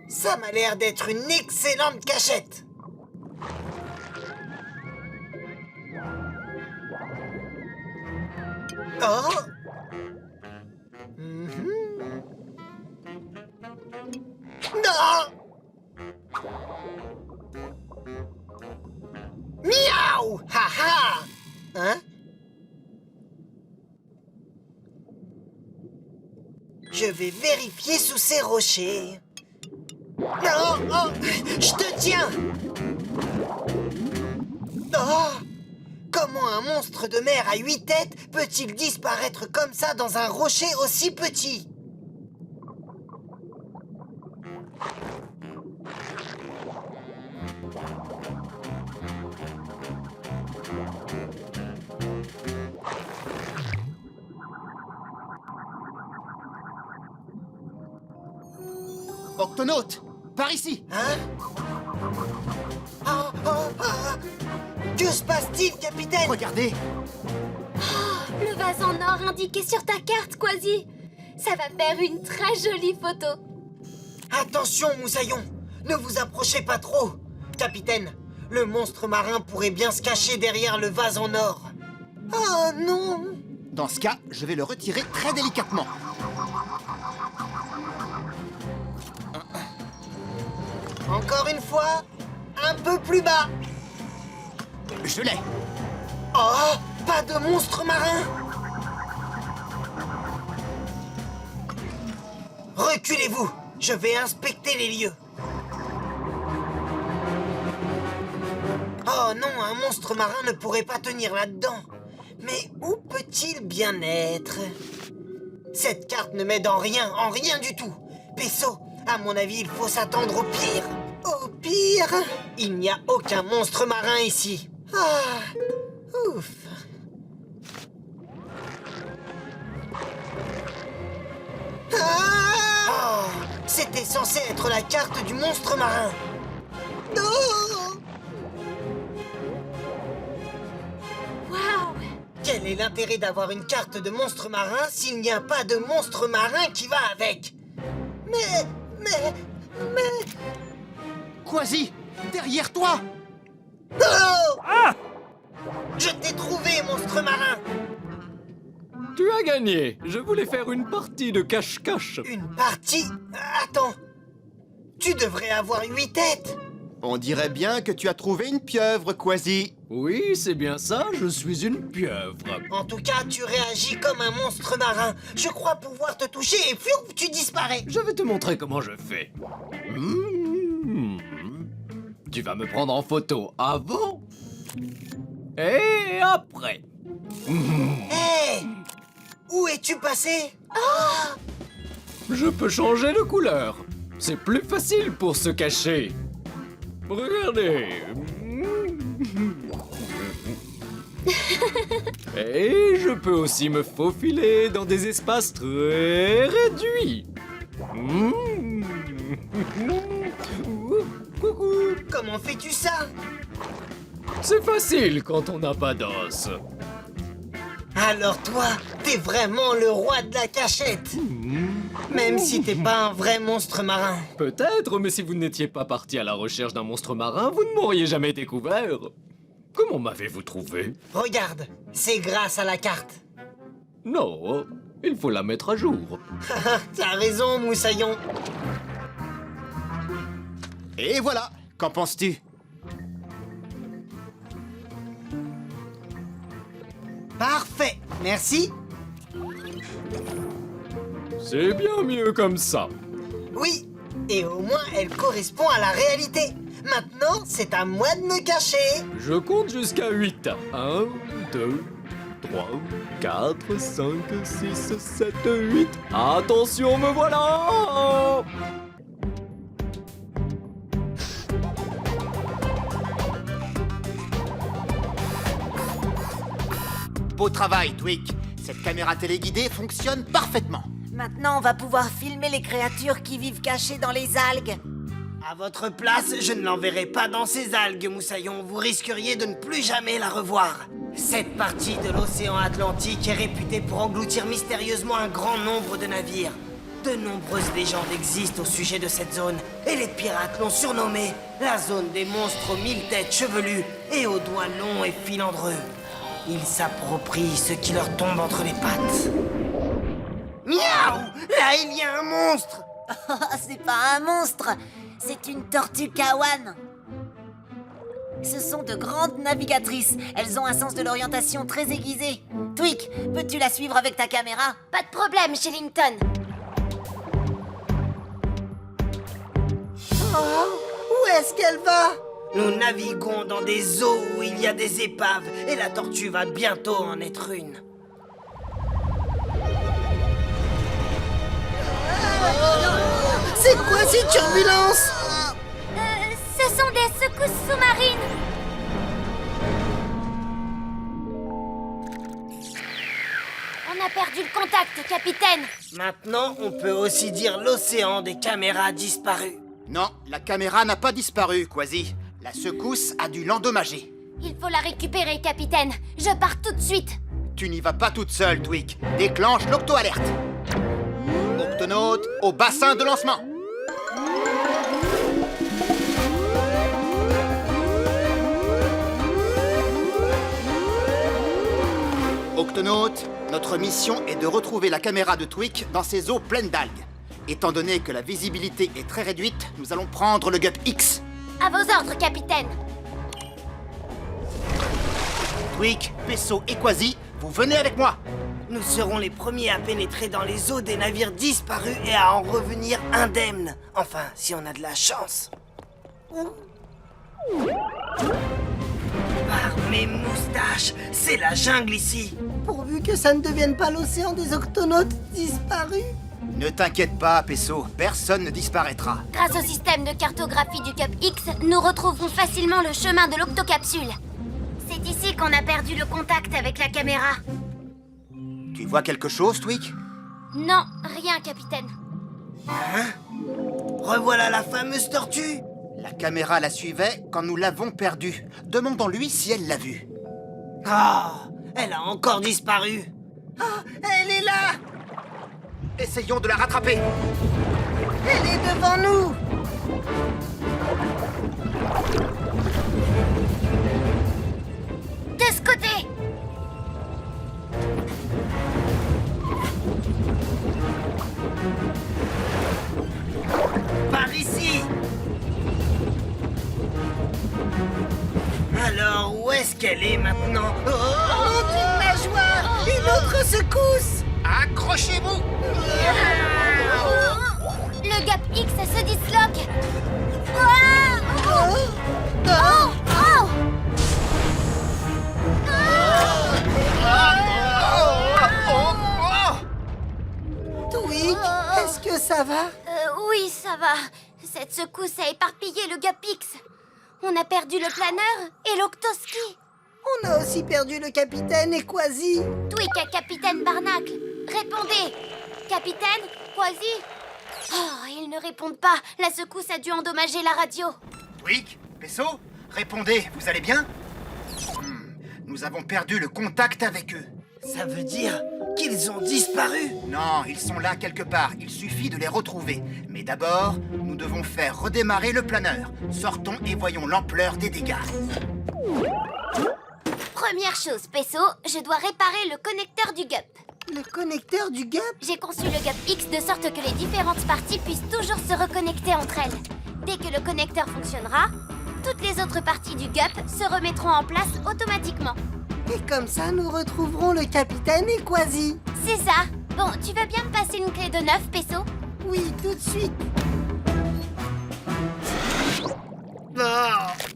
Ça m'a l'air d'être une excellente cachette. Oh. Non. Miaou! Ha ha! Hein? Je vais vérifier sous ces rochers. Oh, oh, je te tiens! Oh! Comment un monstre de mer à 8 têtes peut-il disparaître comme ça dans un rocher aussi petit? Octonaute, par ici. Hein? Oh, oh, oh. Que se passe-t-il, capitaine? Regardez. Le vase en or indiqué sur ta carte, Quasi. Ça va faire une très jolie photo. Attention, Moussaillon, ne vous approchez pas trop. Capitaine, le monstre marin pourrait bien se cacher derrière le vase en or. Oh non! Dans ce cas, je vais le retirer très délicatement. Encore une fois, un peu plus bas. Je l'ai. Oh, pas de monstre marin! Reculez-vous, je vais inspecter les lieux. Oh non, un monstre marin ne pourrait pas tenir là-dedans. Mais où peut-il bien être? Cette carte ne m'aide en rien du tout. Pesso, à mon avis, il faut s'attendre au pire. Au pire, il n'y a aucun monstre marin ici. Ah, ouf. Ah! Oh, c'était censé être la carte du monstre marin. Non! Waouh! Quel est l'intérêt d'avoir une carte de monstre marin s'il n'y a pas de monstre marin qui va avec? Mais... Quasi, derrière toi. Oh! Je t'ai trouvé, monstre marin! Tu as gagné. Je voulais faire une partie de cache-cache. Une partie? Attends. Tu devrais avoir 8 têtes. On dirait bien que tu as trouvé une pieuvre, Quasi. Oui, c'est bien ça, je suis une pieuvre. En tout cas, tu réagis comme un monstre marin. Je crois pouvoir te toucher et pfiou, tu disparais. Je vais te montrer comment je fais. Mmh. Tu vas me prendre en photo avant et après. Hé! Où es-tu passé? Je peux changer de couleur. C'est plus facile pour se cacher. Regardez. Et je peux aussi me faufiler dans des espaces très réduits. Coucou. Comment fais-tu ça? C'est facile quand on n'a pas d'os. Alors toi, t'es vraiment le roi de la cachette. Même si t'es pas un vrai monstre marin. Peut-être, mais si vous n'étiez pas parti à la recherche d'un monstre marin, vous ne m'auriez jamais découvert. Comment m'avez-vous trouvé? Regarde, c'est grâce à la carte. Non, il faut la mettre à jour. T'as raison, Moussaillon. Et voilà, qu'en penses-tu? Parfait, merci. C'est bien mieux comme ça. Oui, et au moins elle correspond à la réalité. Maintenant, c'est à moi de me cacher. Je compte jusqu'à 8. 1, 2, 3, 4, 5, 6, 7, 8. Attention, me voilà! Beau travail, Twig. Cette caméra téléguidée fonctionne parfaitement. Maintenant, on va pouvoir filmer les créatures qui vivent cachées dans les algues. À votre place, je ne l'enverrai pas dans ces algues, Moussaillon. Vous risqueriez de ne plus jamais la revoir. Cette partie de l'océan Atlantique est réputée pour engloutir mystérieusement un grand nombre de navires. De nombreuses légendes existent au sujet de cette zone, et les pirates l'ont surnommée la zone des monstres aux 1000 têtes chevelues et aux doigts longs et filandreux. Ils s'approprient ce qui leur tombe entre les pattes. Miaou! Là, il y a un monstre! C'est pas un monstre, c'est une tortue kawan. Ce sont de grandes navigatrices. Elles ont un sens de l'orientation très aiguisé. Tweak, peux-tu la suivre avec ta caméra? Pas de problème, Shellington. Oh, où est-ce qu'elle va? Nous naviguons dans des eaux où il y a des épaves, et la tortue va bientôt en être une. C'est quoi ces turbulences? Ce sont des secousses sous-marines. On a perdu le contact, capitaine. Maintenant, on peut aussi dire l'océan des caméras disparues. Non, la caméra n'a pas disparu, Quasi. La secousse a dû l'endommager. Il faut la récupérer, capitaine. Je pars tout de suite. Tu n'y vas pas toute seule, Tweak. Déclenche l'octo-alerte. Octonaute au bassin de lancement. Octonaute, notre mission est de retrouver la caméra de Tweak dans ces eaux pleines d'algues. Étant donné que la visibilité est très réduite, nous allons prendre le Gup X. À vos ordres, capitaine. Tweak, Peso et Quasi, vous venez avec moi. Nous serons les premiers à pénétrer dans les eaux des navires disparus et à en revenir indemnes. Enfin, si on a de la chance. Par mes moustaches, c'est la jungle ici. Pourvu que ça ne devienne pas l'océan des octonautes disparus. Ne t'inquiète pas, Peso, personne ne disparaîtra. Grâce au système de cartographie du Cup X, nous retrouverons facilement le chemin de l'octocapsule. C'est ici qu'on a perdu le contact avec la caméra. Tu vois quelque chose, Tweak? Non, rien, capitaine. Revoilà la fameuse tortue. La caméra la suivait quand nous l'avons perdue. Demandons-lui si elle l'a vue. Ah, elle a encore disparu. Ah, elle est là! Essayons de la rattraper. Elle est devant nous! De ce côté! Par ici. Alors, où est-ce qu'elle est maintenant? Oh, une nageoire! Une autre secousse! Accrochez-vous! Le Gap X se disloque! Ah Oh! Oh Oh Tweak, est-ce que ça va? Oui, ça va. Cette secousse a éparpillé le Gap X. On a perdu le planeur et l'octoski. On a aussi perdu le capitaine et Quasi. Tweak à Capitaine Barnacle. Répondez. Capitaine, Quasi. Oh, ils ne répondent pas. La secousse a dû endommager la radio. Tweak, Peso, répondez, vous allez bien? Nous avons perdu le contact avec eux. Ça veut dire qu'ils ont disparu. Non, ils sont là quelque part, il suffit de les retrouver. Mais d'abord, nous devons faire redémarrer le planeur. Sortons et voyons l'ampleur des dégâts. Première chose, Peso, je dois réparer le connecteur du GUP. Le connecteur du Gap? J'ai conçu le GUP X de sorte que les différentes parties puissent toujours se reconnecter entre elles. Dès que le connecteur fonctionnera, toutes les autres parties du GUP se remettront en place automatiquement. Et comme ça, nous retrouverons le capitaine et Quasi. C'est ça. Bon, tu veux bien me passer une clé de 9, Peso? Oui, tout de suite. Non,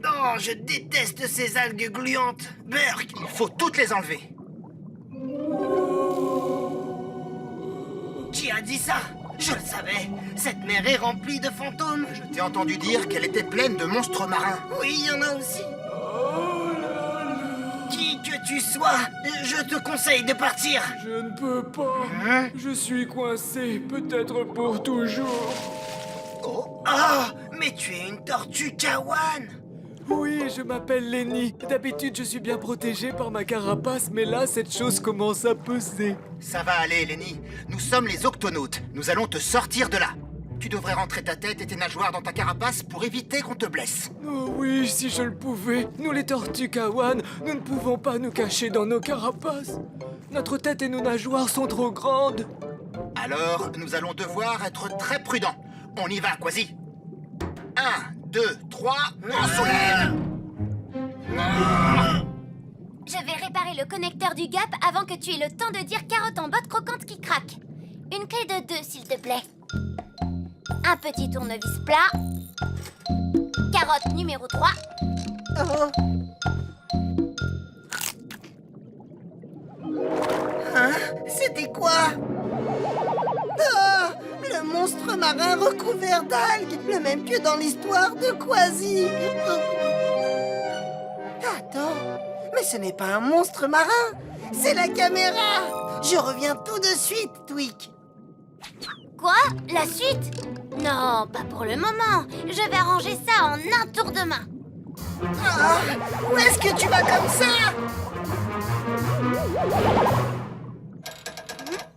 non, je déteste ces algues gluantes. Burk, Il faut toutes les enlever. qui a dit ça? Je le savais. Cette mer est remplie de fantômes. Je t'ai entendu dire qu'elle était pleine de monstres marins. Oui, il y en a aussi. Qui que tu sois, je te conseille de partir. Je ne peux pas. Je suis coincé, peut-être pour toujours. Ah, mais tu es une tortue Kawan. Oui, je m'appelle Lenny. D'habitude, je suis bien protégé par ma carapace, mais là, cette chose commence à peser. Ça va aller, Lenny. Nous sommes les octonautes. Nous allons te sortir de là. Tu devrais rentrer ta tête et tes nageoires dans ta carapace pour éviter qu'on te blesse. Oh oui, si je le pouvais. Nous, les tortues Kawan, nous ne pouvons pas nous cacher dans nos carapaces. Notre tête et nos nageoires sont trop grandes. Alors, nous allons devoir être très prudents. On y va, Quasi. 1, 2, 3, on soulève. Je vais réparer le connecteur du gap avant que tu aies le temps de dire carotte en botte croquante qui craque. Une clé de 2, s'il te plaît. Un petit tournevis plat. Carotte numéro 3. Oh. Hein? C'était quoi? Ah! Le monstre marin recouvert d'algues! Le même que dans l'histoire de Quasi! Attends, mais ce n'est pas un monstre marin! C'est la caméra! Je reviens tout de suite, Tweak! Quoi? La suite? Non, pas pour le moment. Je vais arranger ça en un tour de main. Ah! Où est-ce que tu vas comme ça?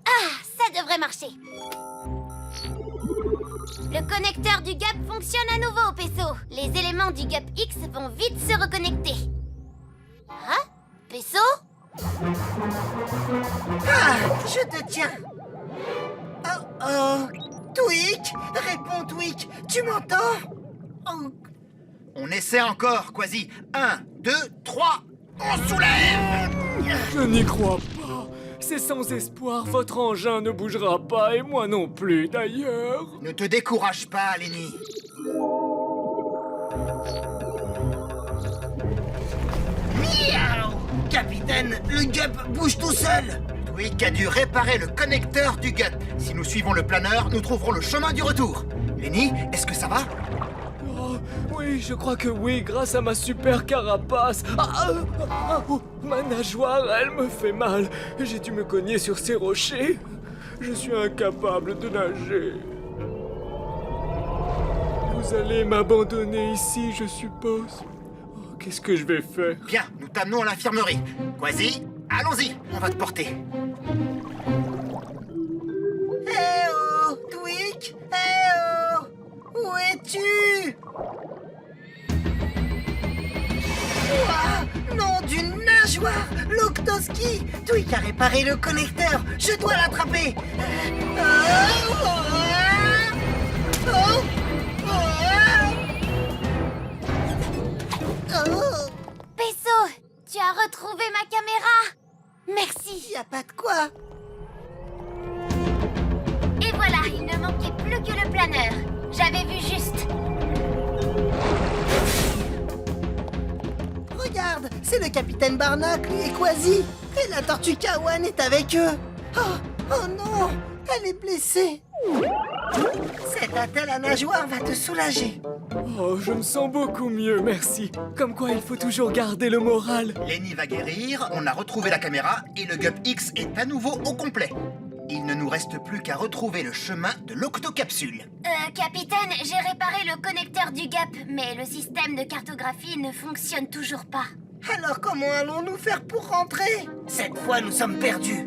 Ah, ça devrait marcher. Le connecteur du gap fonctionne à nouveau, Peso. Les éléments du gap X vont vite se reconnecter. Hein? Peso? Ah! Je te tiens! Oh oh! Tweak! Réponds, Tweak! Tu m'entends? Oh! On essaie encore, Quasi. 1, 2, 3, on soulève. Je n'y crois pas. C'est sans espoir, votre engin ne bougera pas et moi non plus d'ailleurs. Ne te décourage pas, Lenny. Miaou! Capitaine, le gup bouge tout seul. Tweak a dû réparer le connecteur du gup. Si nous suivons le planeur, nous trouverons le chemin du retour. Lenny, est-ce que ça va? Oh, oui, je crois que oui, grâce à ma super carapace. Oh, ma nageoire, elle me fait mal. J'ai dû me cogner sur ces rochers. Je suis incapable de nager. Vous allez m'abandonner ici, je suppose. Oh, qu'est-ce que je vais faire? Bien, nous t'amenons à l'infirmerie. Quasi, allons-y, on va te porter. Eh oh! Tweak! Eh oh! Où es-tu? Ouah! Nom d'une nageoire! L'Octoski! Tweak a réparé le connecteur! Je dois l'attraper! Peso, tu as retrouvé ma caméra. Merci. Y a pas de quoi! Et voilà, il ne manquait plus que le planeur. J'avais vu juste. Regarde, c'est le capitaine Barnacle et Quasi. Et la tortue Kawan est avec eux. Oh non, elle est blessée. Cette attelle à nageoire va te soulager. Oh, je me sens beaucoup mieux, merci. Comme quoi, il faut toujours garder le moral. Lenny va guérir, on a retrouvé la caméra et le gup X est à nouveau au complet. Il ne nous reste plus qu'à retrouver le chemin de l'octocapsule. Capitaine, j'ai réparé le connecteur du gap, mais le système de cartographie ne fonctionne toujours pas. Alors comment allons-nous faire pour rentrer? Cette fois, nous sommes perdus.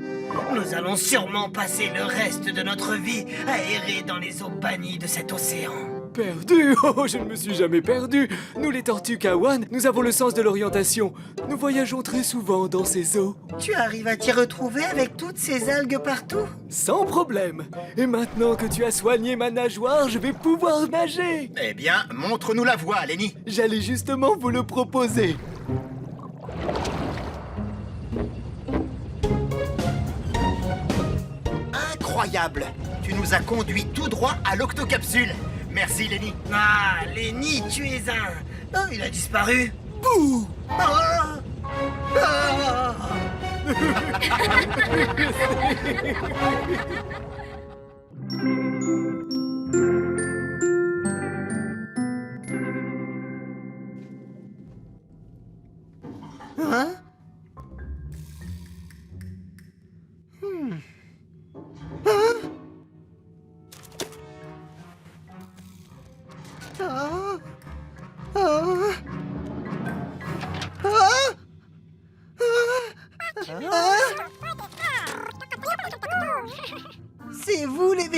Nous allons sûrement passer le reste de notre vie à errer dans les eaux bannies de cet océan. Perdu? Oh, je ne me suis jamais perdu. Nous, les tortues Kawan, nous avons le sens de l'orientation. Nous voyageons très souvent dans ces eaux. Tu arrives à t'y retrouver avec toutes ces algues partout? Sans problème. Et maintenant que tu as soigné ma nageoire, je vais pouvoir nager. Eh bien, montre-nous la voie, Lenny. J'allais justement vous le proposer. Incroyable! Tu nous as conduits tout droit à l'octocapsule. Merci, Lenny. Ah, Lenny, tu es un... Oh, il a disparu. Bouh! Ah! Ah! Hein?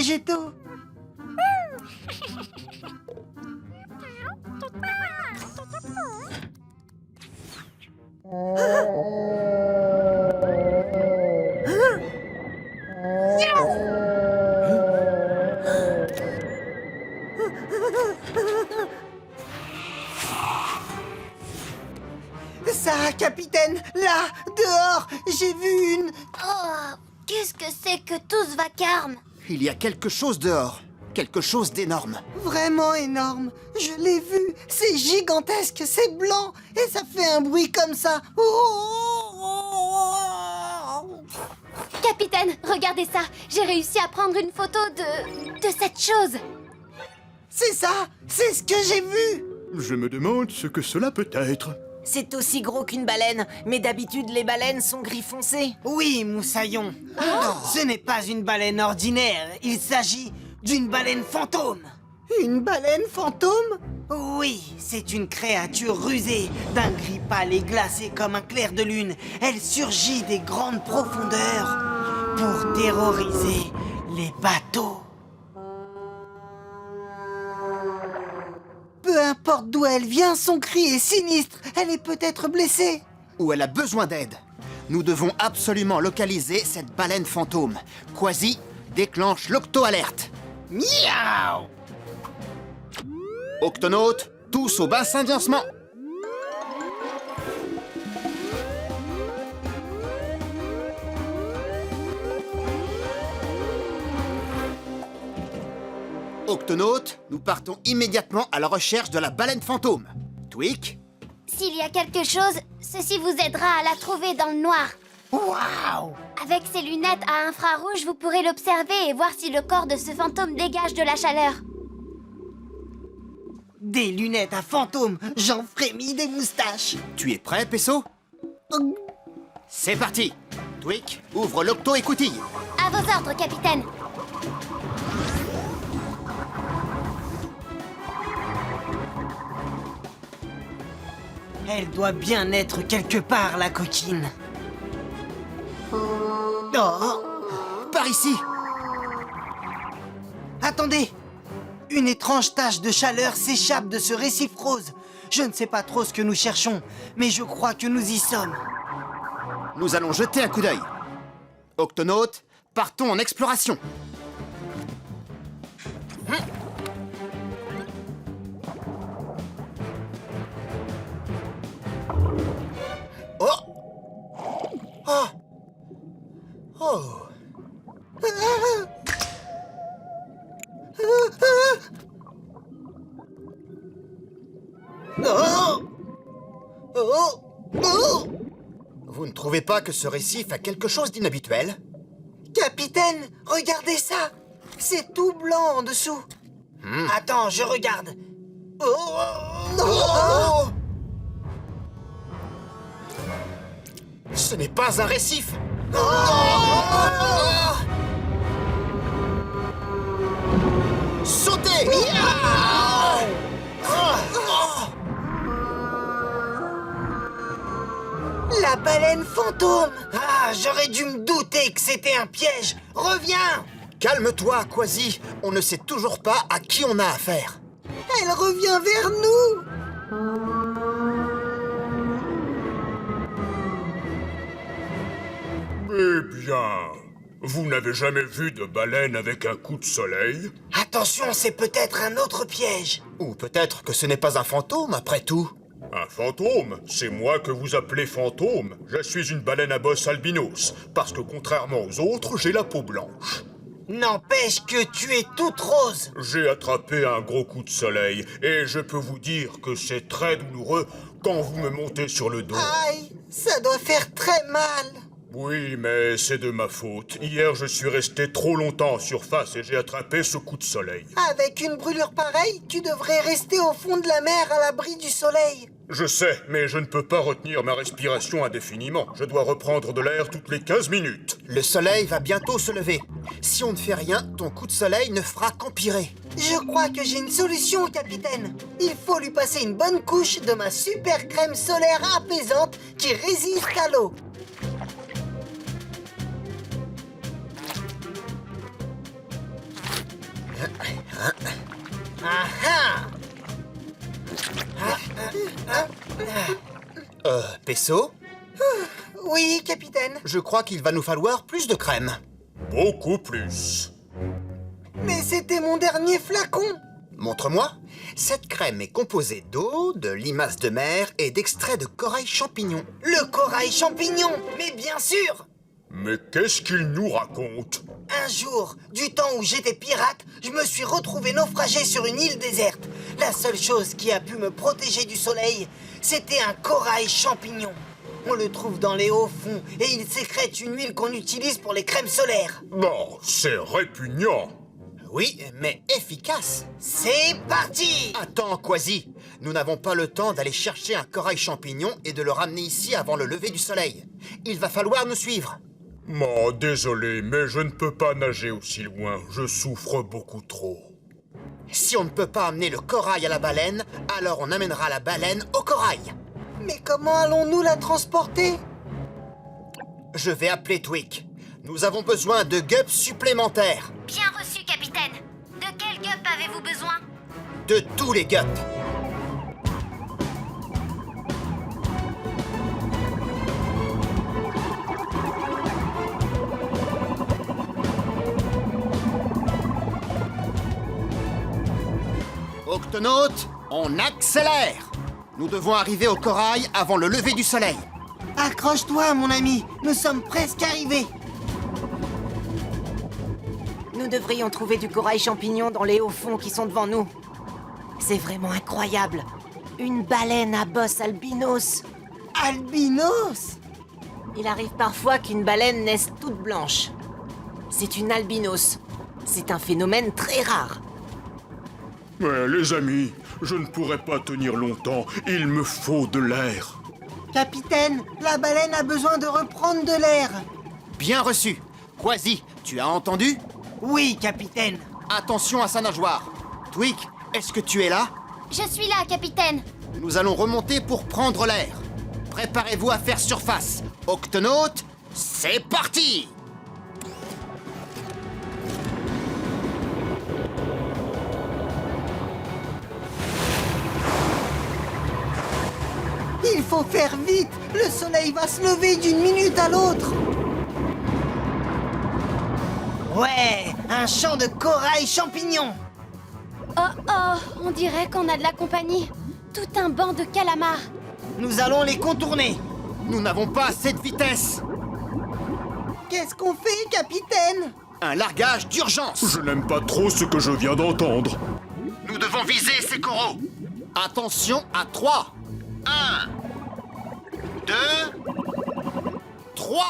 végétaux. Ça, capitaine, là, dehors, j'ai vu une... Oh, qu'est-ce que c'est que tout ce vacarme? Il y a quelque chose dehors. Quelque chose d'énorme. Vraiment énorme. Je l'ai vu. C'est gigantesque, c'est blanc. Et ça fait un bruit comme ça. Capitaine, regardez ça. J'ai réussi à prendre une photo de cette chose. C'est ça. C'est ce que j'ai vu. Je me demande ce que cela peut être. C'est aussi gros qu'une baleine, mais d'habitude les baleines sont gris foncé. Oui, Moussaillon. Ce n'est pas une baleine ordinaire. Il s'agit d'une baleine fantôme. Une baleine fantôme? Oui, c'est une créature rusée, d'un gris pâle et glacé comme un clair de lune. Elle surgit des grandes profondeurs pour terroriser les bateaux. Peu importe d'où elle vient, son cri est sinistre. Elle est peut-être blessée. Ou elle a besoin d'aide. Nous devons absolument localiser cette baleine fantôme. Quasi, déclenche l'octo-alerte. Miaou! Octonautes, tous au bassin de lancement. Octonautes, nous partons immédiatement à la recherche de la baleine fantôme. Tweak, S'il y a quelque chose, ceci vous aidera à la trouver dans le noir. Waouh! Avec ces lunettes à infrarouge, vous pourrez l'observer et voir si le corps de ce fantôme dégage de la chaleur. Des lunettes à fantôme, j'en frémis des moustaches. tu es prêt, Pesso? C'est parti. Tweak, ouvre l'octo-écoutille. À vos ordres, capitaine. Elle doit bien être quelque part, la coquine. Oh! Par ici. Attendez! Une étrange tache de chaleur s'échappe de ce récif rose. Je ne sais pas trop ce que nous cherchons, mais je crois que nous y sommes. Nous allons jeter un coup d'œil. Octonautes, partons en exploration. Vous ne trouvez pas que ce récif a quelque chose d'inhabituel? Capitaine, regardez ça. C'est tout blanc en dessous. Attends, je regarde. Ce n'est pas un récif. Sautez! La baleine fantôme. Ah, j'aurais dû me douter que c'était un piège. Reviens! Calme-toi, Quasi. On ne sait toujours pas à qui on a affaire. Elle revient vers nous. Eh bien, vous n'avez jamais vu de baleine avec un coup de soleil? Attention, c'est peut-être un autre piège. Ou peut-être que ce n'est pas un fantôme, après tout. Un fantôme? C'est moi que vous appelez fantôme? Je suis une baleine à bosse albinos, parce que contrairement aux autres, j'ai la peau blanche. N'empêche que tu es toute rose. J'ai attrapé un gros coup de soleil, et je peux vous dire que c'est très douloureux quand vous me montez sur le dos. Aïe, ça doit faire très mal. Oui, mais c'est de ma faute. Hier, je suis resté trop longtemps en surface et j'ai attrapé ce coup de soleil. Avec une brûlure pareille, tu devrais rester au fond de la mer à l'abri du soleil. Je sais, mais je ne peux pas retenir ma respiration indéfiniment. Je dois reprendre de l'air toutes les 15 minutes. Le soleil va bientôt se lever. Si on ne fait rien, ton coup de soleil ne fera qu'empirer. Je crois que j'ai une solution, capitaine. Il faut lui passer une bonne couche de ma super crème solaire apaisante qui résiste à l'eau. Pesso, Oui, capitaine. je crois qu'il va nous falloir plus de crème. Beaucoup plus. Mais c'était mon dernier flacon. Montre-moi. Cette crème est composée d'eau, de limaces de mer et d'extrait de corail champignon. Le corail champignon, mais bien sûr. Mais qu'est-ce qu'il nous raconte? Un jour, du temps où j'étais pirate, je me suis retrouvé naufragé sur une île déserte. La seule chose qui a pu me protéger du soleil, c'était un corail champignon. On le trouve dans les hauts fonds et il sécrète une huile qu'on utilise pour les crèmes solaires. Non, c'est répugnant. Oui, mais efficace. C'est parti! Attends, Quasi. Nous n'avons pas le temps d'aller chercher un corail champignon et de le ramener ici avant le lever du soleil. Il va falloir nous suivre. Oh, désolé, mais je ne peux pas nager aussi loin. Je souffre beaucoup trop. Si on ne peut pas amener le corail à la baleine, alors on amènera la baleine au corail. Mais comment allons-nous la transporter? Je vais appeler Twig. Nous avons besoin de gups supplémentaires. Bien reçu, capitaine. De quel gup avez-vous besoin? De tous les gups. Octonautes, on accélère. Nous devons arriver au corail avant le lever du soleil. Accroche-toi, mon ami. Nous sommes presque arrivés. Nous devrions trouver du corail champignon dans les hauts fonds qui sont devant nous. C'est vraiment incroyable. Une baleine à bosse albinos. Albinos? Il arrive parfois qu'une baleine naisse toute blanche. C'est une albinos. C'est un phénomène très rare. Mais les amis, je ne pourrai pas tenir longtemps. Il me faut de l'air. Capitaine, la baleine a besoin de reprendre de l'air. Bien reçu. Quasi, tu as entendu? Oui, capitaine. Attention à sa nageoire. Twig, est-ce que tu es là? Je suis là, capitaine. Nous allons remonter pour prendre l'air. Préparez-vous à faire surface. Octonautes, c'est parti! Il faut faire vite. Le soleil va se lever d'une minute à l'autre. Ouais, un champ de corail champignon. Oh, on dirait qu'on a de la compagnie. Tout un banc de calamars. Nous allons les contourner. Nous n'avons pas assez de vitesse. Qu'est-ce qu'on fait, capitaine? Un largage d'urgence. Je n'aime pas trop ce que je viens d'entendre. Nous devons viser ces coraux. Attention à 3. 1, 2, 3.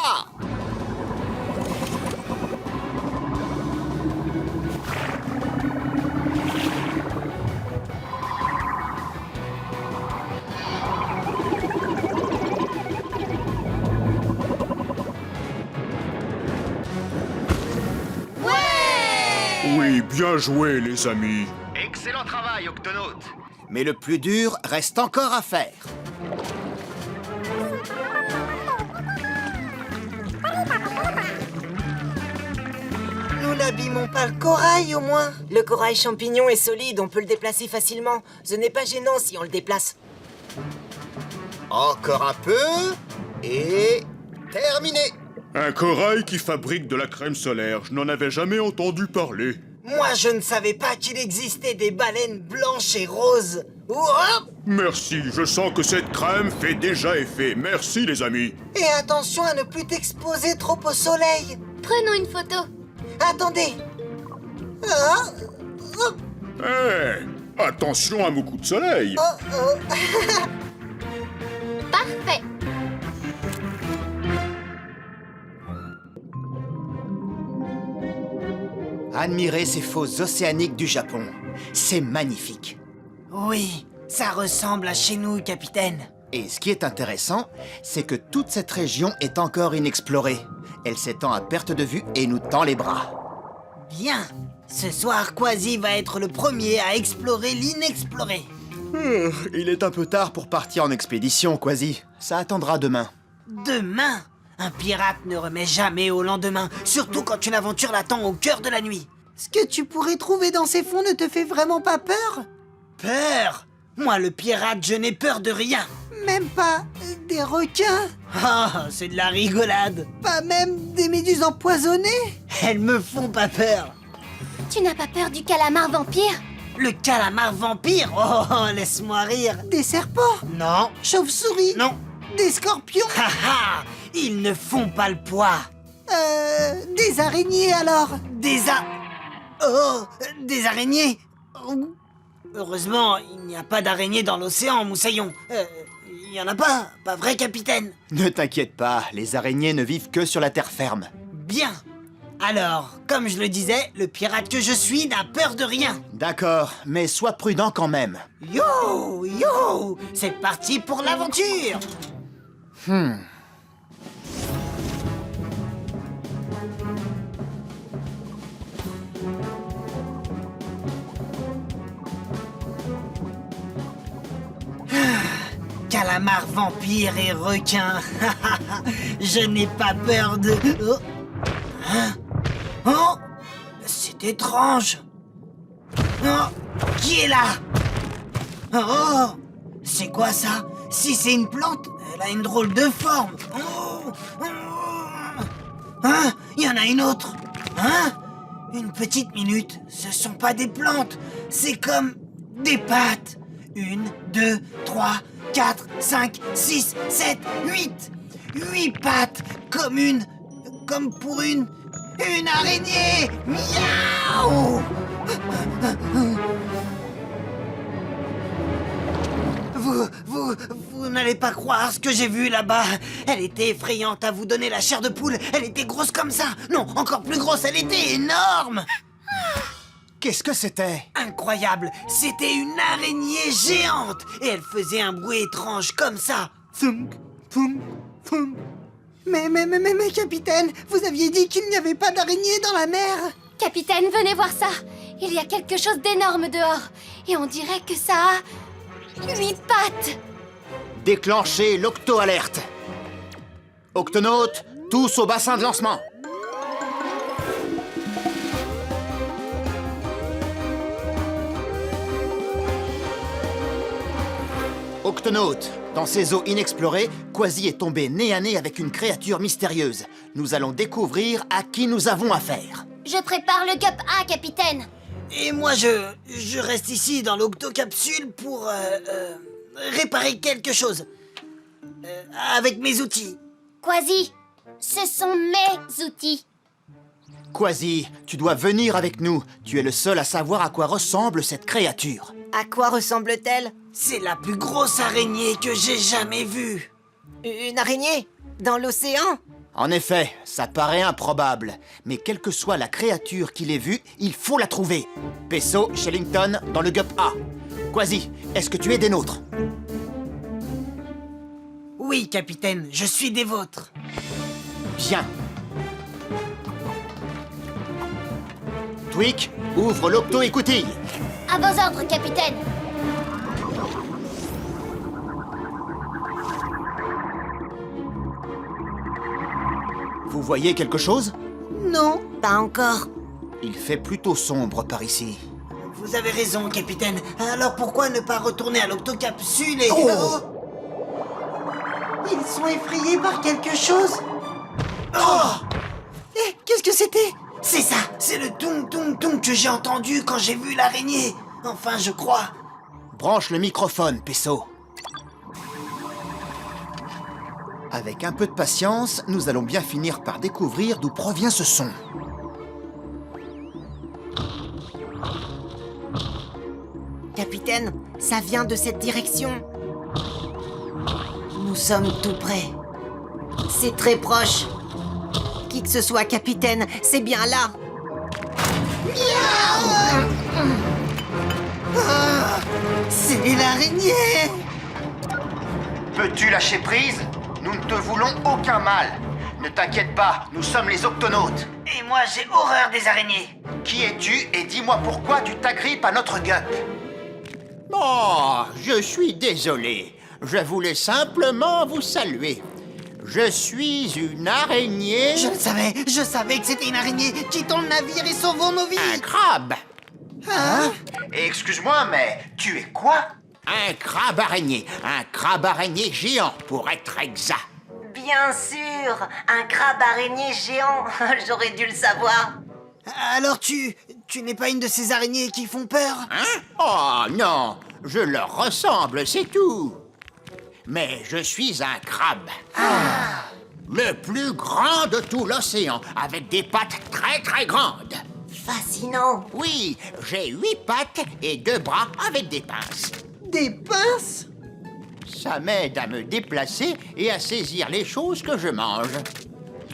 Oui, bien joué, les amis. Excellent travail, Octonautes. Mais le plus dur reste encore à faire. Nous n'abîmons pas le corail, au moins. Le corail champignon est solide, on peut le déplacer facilement. Ce n'est pas gênant si on le déplace. Encore un peu. Et terminé. Un corail qui fabrique de la crème solaire. Je n'en avais jamais entendu parler. Moi, je ne savais pas qu'il existait des baleines blanches et roses. Ouah! Merci, je sens que cette crème fait déjà effet. Merci, les amis. Et attention à ne plus t'exposer trop au soleil. Prenons une photo. Attendez. Ah, oh, Hé, attention à mon coup de soleil. Parfait. Admirez ces fosses océaniques du Japon. C'est magnifique. Oui, ça ressemble à chez nous, capitaine. Et ce qui est intéressant, c'est que toute cette région est encore inexplorée. Elle s'étend à perte de vue et nous tend les bras. Bien. Ce soir, Quasi va être le premier à explorer l'inexploré. Il est un peu tard pour partir en expédition, Quasi. Ça attendra demain. Demain? Un pirate ne remet jamais au lendemain, surtout quand une aventure l'attend au cœur de la nuit. Ce que tu pourrais trouver dans ces fonds ne te fait vraiment pas peur? Peur? Moi, le pirate, je n'ai peur de rien. Même pas des requins? Ah, c'est de la rigolade. Pas même des méduses empoisonnées? Elles me font pas peur. Tu n'as pas peur du calamar vampire? Le calamar vampire? Oh, laisse-moi rire. Des serpents? Non, Chauves-souris? non. Des scorpions? Haha, ils ne font pas le poids. Des araignées alors? Des araignées? Oh. Heureusement, il n'y a pas d'araignées dans l'océan, Moussaillon. Il n'y en a pas vrai, capitaine? Ne t'inquiète pas, les araignées ne vivent que sur la terre ferme. Bien. Alors, comme je le disais, le pirate que je suis n'a peur de rien. D'accord, mais sois prudent quand même. Yo, c'est parti pour l'aventure. Calamar, vampire et requin. Je n'ai pas peur de... Oh. Hein? Oh, c'est étrange. Oh, qui est là? Oh, c'est quoi ça? Si c'est une plante, elle a une drôle de forme. Oh, oh. Hein? Il y en a une autre. Hein? Une petite minute, ce sont pas des plantes, c'est comme des pattes. 1, 2, 3, 4, 5, 6, 7, 8. 8 pattes, comme pour une araignée. Miaou! Vous n'allez pas croire ce que j'ai vu là-bas. Elle était effrayante, à vous donner la chair de poule. Elle était grosse comme ça. Non, encore plus grosse, elle était énorme. Qu'est-ce que c'était? Incroyable, c'était une araignée géante. Et elle faisait un bruit étrange comme ça. Thunk, thunk, thunk. Mais capitaine, vous aviez dit qu'il n'y avait pas d'araignées dans la mer. Capitaine, venez voir ça. Il y a quelque chose d'énorme dehors. Et on dirait que ça a 8 pattes. Déclenchez l'octo-alerte. Octonautes, tous au bassin de lancement. Octonautes, dans ces eaux inexplorées, Kwasi est tombé nez à nez avec une créature mystérieuse. Nous allons découvrir à qui nous avons affaire. Je prépare le GUP A, capitaine. Et moi, je reste ici dans l'octocapsule pour réparer quelque chose. Avec mes outils. Kwasi, ce sont mes outils. Kwasi, tu dois venir avec nous. Tu es le seul à savoir à quoi ressemble cette créature. À quoi ressemble-t-elle? C'est la plus grosse araignée que j'ai jamais vue. Une araignée? Dans l'océan? En effet, ça paraît improbable. Mais quelle que soit la créature qui l'ait vue, il faut la trouver. Peso, Shellington, dans le GUP A. Kwasi, est-ce que tu es des nôtres? Oui, capitaine, je suis des vôtres. Bien. Tweak, ouvre l'octo-écoutille. À vos ordres, capitaine. Vous voyez quelque chose? Non, pas encore. Il fait plutôt sombre par ici. Vous avez raison, capitaine. Alors pourquoi ne pas retourner à l'octocapsule et... Oh! Ils sont effrayés par quelque chose. Oh! Eh, qu'est-ce que c'était? C'est ça, c'est le toum toum toum que j'ai entendu quand j'ai vu l'araignée. Enfin, je crois. Branche le microphone, Peso. Avec un peu de patience, nous allons bien finir par découvrir d'où provient ce son. Capitaine, ça vient de cette direction. Nous sommes tout près. C'est très proche. Qui que ce soit, capitaine, c'est bien là. Ah, c'est l'araignée. Peux-tu lâcher prise? Nous ne te voulons aucun mal. Ne t'inquiète pas, nous sommes les Octonautes. Et moi, j'ai horreur des araignées. Qui es-tu et dis-moi pourquoi tu t'agrippes à notre GUP? Oh, je suis désolé. Je voulais simplement vous saluer. Je suis une araignée... Je savais que c'était une araignée. Quittons le navire et sauvons nos vies. Un crabe. Hein? Excuse-moi, mais tu es quoi? Un crabe araignée géant, pour être exact. Bien sûr, un crabe araignée géant. J'aurais dû le savoir. Alors tu n'es pas une de ces araignées qui font peur? Hein? Oh non, je leur ressemble, c'est tout. Mais je suis un crabe. Le plus grand de tout l'océan, avec des pattes très très grandes. Fascinant. Oui, j'ai 8 pattes et 2 bras avec des pinces. Des pinces? Ça m'aide à me déplacer et à saisir les choses que je mange.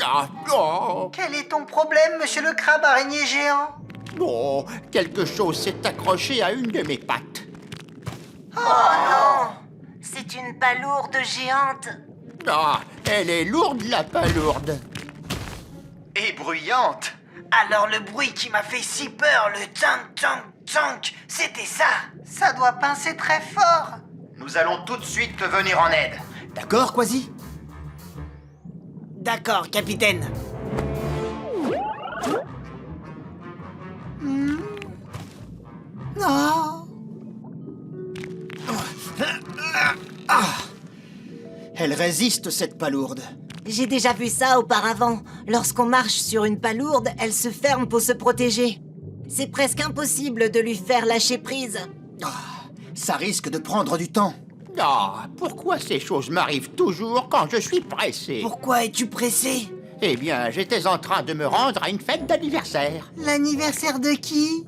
Ah, oh, Quel est ton problème, monsieur le crabe araignée géant? oh, quelque chose s'est accroché à une de mes pattes. C'est une palourde géante. Ah, elle est lourde, la palourde. Et bruyante. Alors le bruit qui m'a fait si peur, le tank tank tank, c'était ça. Ça doit pincer très fort. Nous allons tout de suite te venir en aide. D'accord, Quasi? D'accord, capitaine. Oh. Elle résiste, cette palourde. J'ai déjà vu ça auparavant. Lorsqu'on marche sur une palourde, elle se ferme pour se protéger. C'est presque impossible de lui faire lâcher prise. Ça risque de prendre du temps. Ah, pourquoi ces choses m'arrivent toujours quand je suis pressé? Pourquoi es-tu pressé? Eh bien, j'étais en train de me rendre à une fête d'anniversaire. L'anniversaire de qui?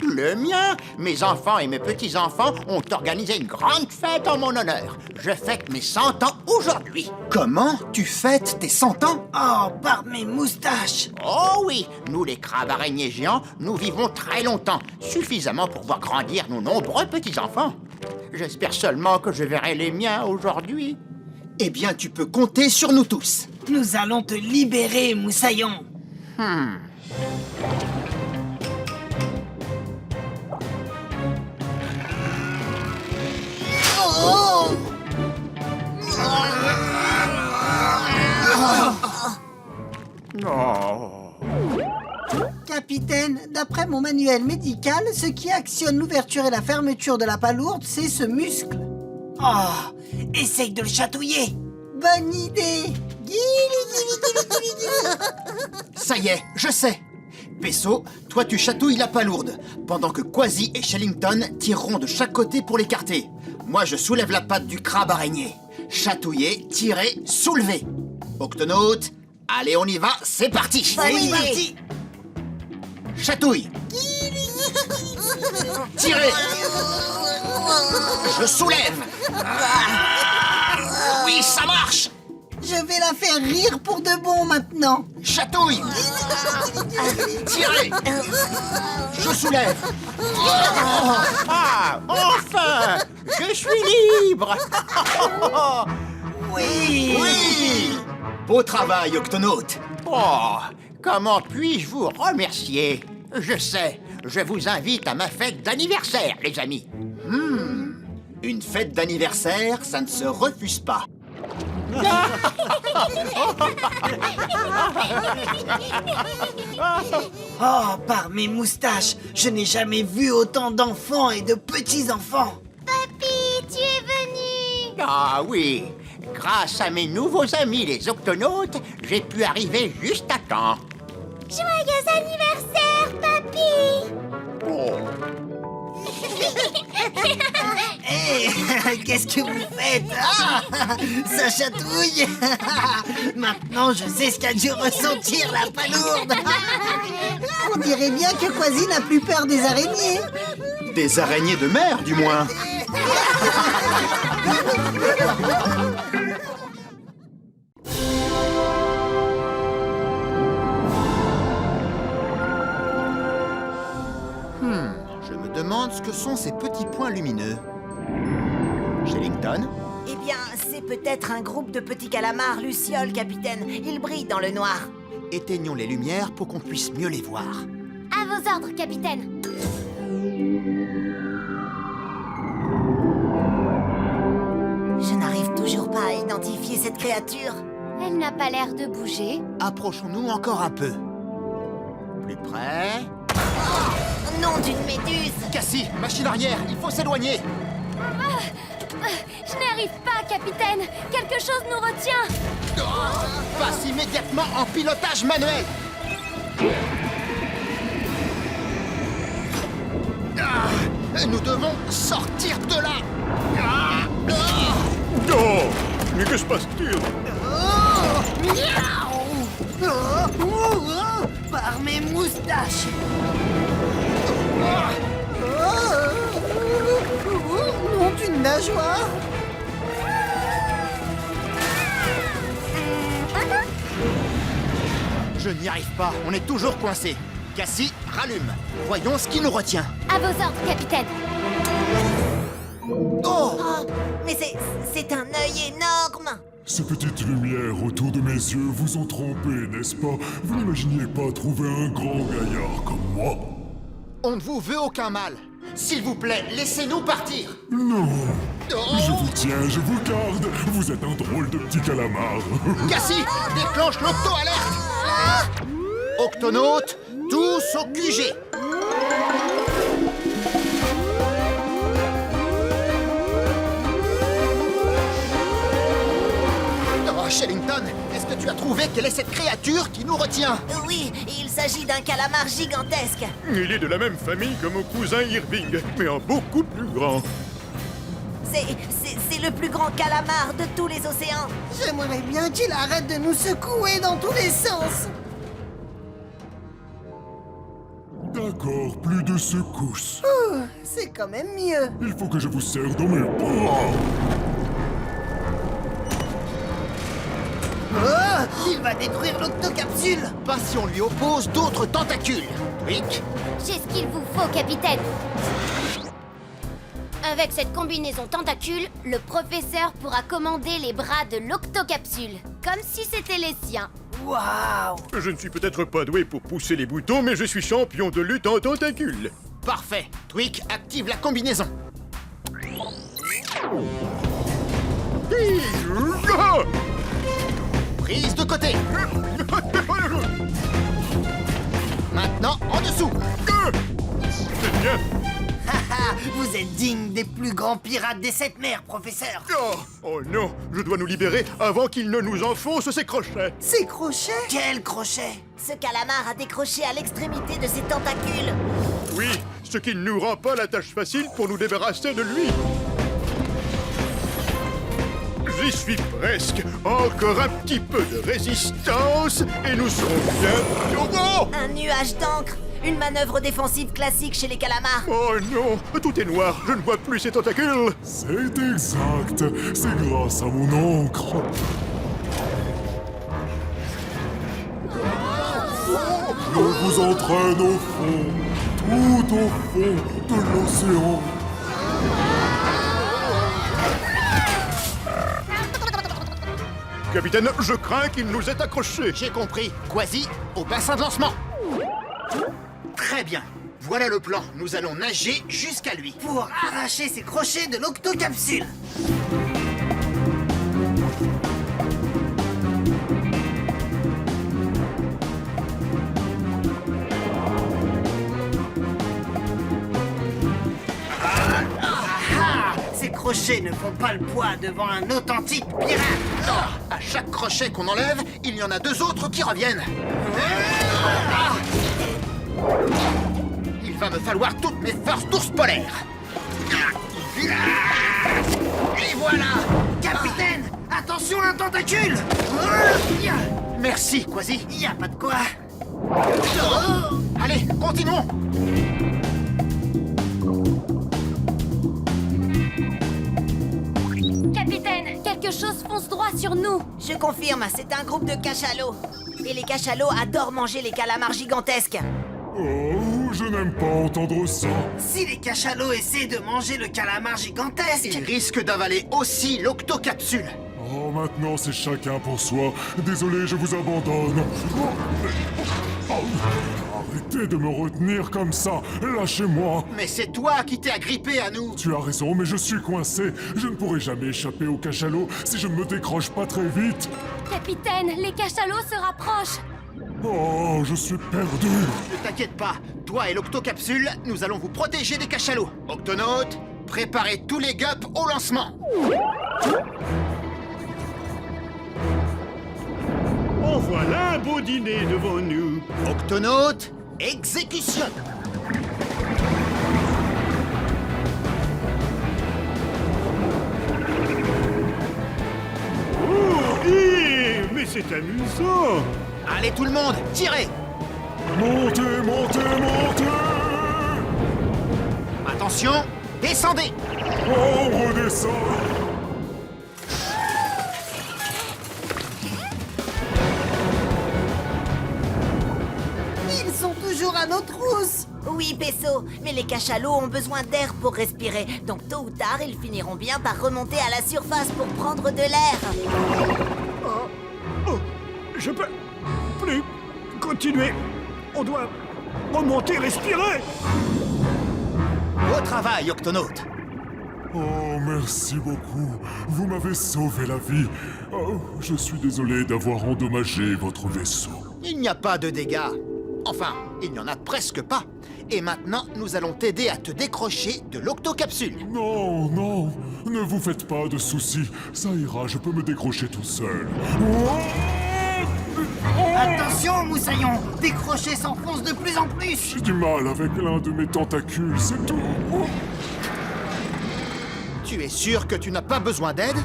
Le mien, mes enfants et mes petits-enfants ont organisé une grande fête en mon honneur. Je fête mes 100 ans aujourd'hui. Comment tu fêtes tes 100 ans? Oh, par mes moustaches. Oh oui, nous les crabes araignées géants, nous vivons très longtemps, suffisamment pour voir grandir nos nombreux petits-enfants. J'espère seulement que je verrai les miens aujourd'hui. Eh bien, tu peux compter sur nous tous. Nous allons te libérer, Moussaillon. Capitaine, d'après mon manuel médical, ce qui actionne l'ouverture et la fermeture de la palourde, c'est ce muscle. Oh, essaye de le chatouiller. Bonne idée. Ça y est, je sais. Pesso, toi tu chatouilles la palourde, pendant que Quasi et Shellington tireront de chaque côté pour l'écarter. Moi je soulève la patte du crabe araignée. Chatouiller, tirer, soulever. Octonaute, allez on y va, c'est parti. C'est parti. Chatouille. Tirez. Je soulève. Oui, ça marche. Je vais la faire rire pour de bon maintenant. Chatouille. Tirez. Je soulève. Ah, enfin, je suis libre. Oui. Oui. Beau travail, Octonaute. Oh, comment puis-je vous remercier? Je sais, je vous invite à ma fête d'anniversaire, les amis. Une fête d'anniversaire, ça ne se refuse pas. Oh, par mes moustaches, je n'ai jamais vu autant d'enfants et de petits-enfants. Papy, tu es venu! Ah oui, grâce à mes nouveaux amis les octonautes, j'ai pu arriver juste à temps. Joyeux anniversaire, papy! Hé, qu'est-ce que vous faites? Ah, ça chatouille. Maintenant, je sais ce qu'a dû ressentir la palourde. On dirait bien que Quasi n'a plus peur des araignées. Des araignées de mer, du moins. Je me demande ce que sont ces petits points lumineux. Shellington? Eh bien, c'est peut-être un groupe de petits calamars lucioles, capitaine. Ils brillent dans le noir. Éteignons les lumières pour qu'on puisse mieux les voir. À vos ordres, capitaine. Je n'arrive toujours pas à identifier cette créature. Elle n'a pas l'air de bouger. Approchons-nous encore un peu. Plus près. Nom d'une méduse! Cassie, machine arrière, il faut s'éloigner. Je n'y arrive pas, capitaine. Quelque chose nous retient. Passe immédiatement en pilotage manuel. Nous devons sortir de là. Oh, mais que se passe-t-il? Par mes moustaches. Nom d'une nageoire. Je n'y arrive pas, on est toujours coincé. Cassie, rallume. Voyons ce qui nous retient. À vos ordres, capitaine. Oh, mais c'est un œil énorme! Ces petites lumières autour de mes yeux vous ont trompé, n'est-ce pas? Vous n'imaginiez pas trouver un grand gaillard comme moi? On ne vous veut aucun mal. S'il vous plaît, laissez-nous partir. Non. Je vous tiens, je vous garde. Vous êtes un drôle de petit calamar. Cassie, déclenche l'auto-alerte. Octonautes, tous au QG. Oh, Shellington, est-ce que tu as trouvé quelle est cette créature qui nous retient? Oui, il s'agit d'un calamar gigantesque. Il est de la même famille que mon cousin Irving, mais en beaucoup plus grand. C'est le plus grand calamar de tous les océans. J'aimerais bien qu'il arrête de nous secouer dans tous les sens. D'accord, plus de secousses. C'est quand même mieux. Il faut que je vous serre dans mes bras. Il va détruire l'octocapsule. Pas si on lui oppose d'autres tentacules. Rick, J'ai ce qu'il vous faut, capitaine. Avec cette combinaison tentacule, le professeur pourra commander les bras de l'octocapsule, comme si c'était les siens. Waouh. Je ne suis peut-être pas doué pour pousser les boutons, mais je suis champion de lutte en tentacules. parfait. Tweak, active la combinaison. Prise de côté. Maintenant, en dessous. C'est bien. Haha, vous êtes digne des plus grands pirates des sept mers, professeur. Oh non, je dois nous libérer avant qu'il ne nous enfonce ses crochets. Ces crochets? Quels crochets? Ce calamar a décroché à l'extrémité de ses tentacules. Oui, ce qui ne nous rend pas la tâche facile pour nous débarrasser de lui. J'y suis presque. Encore un petit peu de résistance et nous serons bien... Oh, Un nuage d'encre. Une manœuvre défensive classique chez les calamars. oh non, tout est noir, je ne vois plus ses tentacules. C'est exact. C'est grâce à mon encre. Je vous entraîne au fond, tout au fond de l'océan. Capitaine, je crains qu'il nous ait accrochés. J'ai compris. Quasi, au bassin de lancement. Très bien. Voilà le plan. Nous allons nager jusqu'à lui. Pour arracher ces crochets de l'octocapsule. Ces crochets ne font pas le poids devant un authentique pirate. À chaque crochet qu'on enlève, il y en a deux autres qui reviennent. Il va me falloir toutes mes forces d'ours polaire. Et voilà. Capitaine, attention à un tentacule. Merci, Quasi. Y a pas de quoi. Allez, continuons. Capitaine, quelque chose fonce droit sur nous. Je confirme, c'est un groupe de cachalots. Et les cachalots adorent manger les calamars gigantesques. Oh, je n'aime pas entendre ça. Si les cachalots essaient de manger le calamar gigantesque, Il risque d'avaler aussi l'octocapsule. Oh, maintenant c'est chacun pour soi. Désolé, je vous abandonne. Arrêtez de me retenir comme ça. Lâchez-moi. Mais c'est toi qui t'es agrippé à nous. Tu as raison, mais je suis coincé. Je ne pourrai jamais échapper au cachalot si je ne me décroche pas très vite. Capitaine, les cachalots se rapprochent. Oh, je suis perdu. Ne t'inquiète pas, toi et l'Octocapsule, nous allons vous protéger des cachalots. Octonautes, préparez tous les gups au lancement. En voilà un beau dîner devant nous. Octonautes, exécution. Oh, mais c'est amusant. Allez tout le monde, tirez. Montez, montez, montez. Attention, descendez. Oh, on redescend. Ils sont toujours à nos trousses. Oui, Pesso, mais les cachalots ont besoin d'air pour respirer. Donc tôt ou tard, ils finiront bien par remonter à la surface pour prendre de l'air. Oh, je peux plus continuer. On doit remonter, respirer. Beau travail, Octonautes. Oh, merci beaucoup. Vous m'avez sauvé la vie. Oh, je suis désolé d'avoir endommagé votre vaisseau. Il n'y a pas de dégâts. Enfin, il n'y en a presque pas. Et maintenant, nous allons t'aider à te décrocher de l'Octocapsule. Non, non, ne vous faites pas de soucis. Ça ira, je peux me décrocher tout seul. Attention, Moussaillon, tes crochets s'enfoncent de plus en plus. J'ai du mal avec l'un de mes tentacules, c'est tout. Tu es sûr que tu n'as pas besoin d'aide?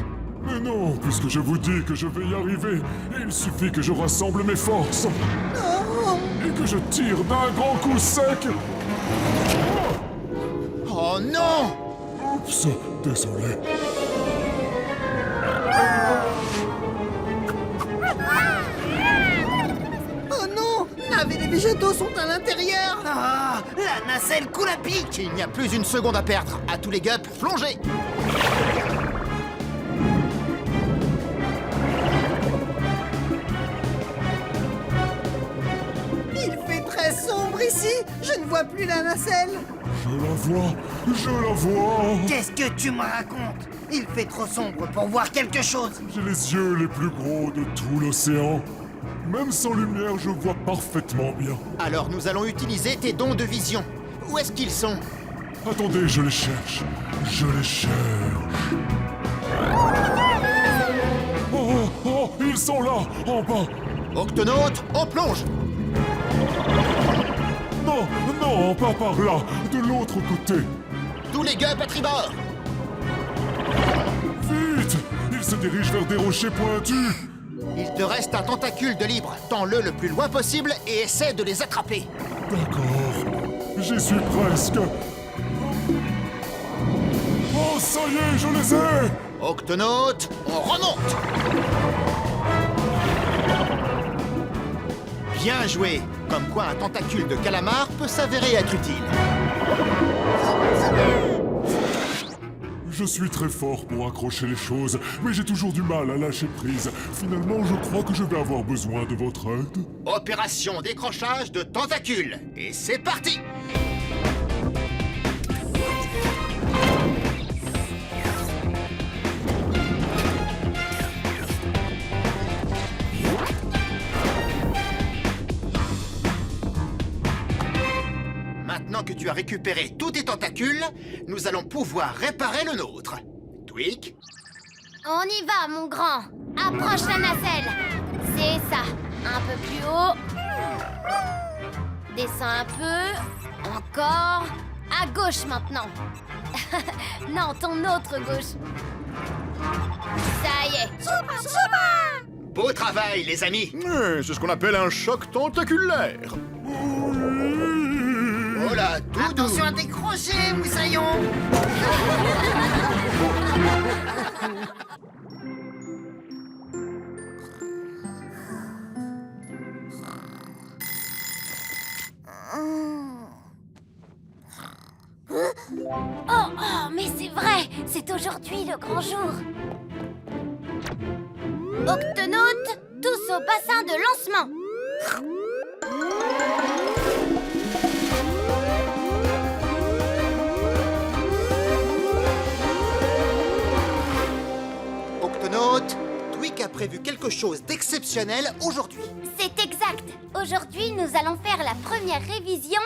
Mais non, puisque je vous dis que je vais y arriver, il suffit que je rassemble mes forces. Et que je tire d'un grand coup sec. Oh non! Oups, désolé. Oh non, Nav et les végétaux sont à l'intérieur. Ah, la nacelle coule à pic. Il n'y a plus une seconde à perdre. À tous les gups, plongez! Il fait très sombre ici. Je ne vois plus la nacelle. Je la vois, je la vois. Qu'est-ce que tu me racontes? Il fait trop sombre pour voir quelque chose. J'ai les yeux les plus gros de tout l'océan. Même sans lumière, je vois parfaitement bien. Alors nous allons utiliser tes dons de vision. Où est-ce qu'ils sont? Attendez, je les cherche. Je les cherche. Oh, oh, ils sont là, en bas. Octonautes, on plonge! Non, non, pas par là, de l'autre côté. Tous les gups à tribord! Vite! Ils se dirigent vers des rochers pointus. Il te reste un tentacule de libre. Tends-le le plus loin possible et essaie de les attraper. D'accord, j'y suis presque. Oh, ça y est, je les ai! Octonautes, on remonte! Bien joué! Comme quoi un tentacule de calamar peut s'avérer être utile. Je suis très fort pour accrocher les choses, mais j'ai toujours du mal à lâcher prise. Finalement, je crois que je vais avoir besoin de votre aide. Opération décrochage de tentacules. Et c'est parti! Maintenant que tu as récupéré tous tes tentacules, nous allons pouvoir réparer le nôtre. Tweak, On y va, mon grand. Approche la nacelle. C'est ça. Un peu plus haut. Descends un peu. Encore. À gauche maintenant. Non, ton autre gauche. Ça y est. beau travail, les amis! C'est ce qu'on appelle un choc tentaculaire. Oh là, Doudou! Attention à tes crochets, Moussaillon. Oh, mais c'est vrai. C'est aujourd'hui le grand jour. Octonautes, tous au bassin de lancement. Octonautes, Twig a prévu quelque chose d'exceptionnel aujourd'hui. C'est exact. Aujourd'hui, nous allons faire la première révision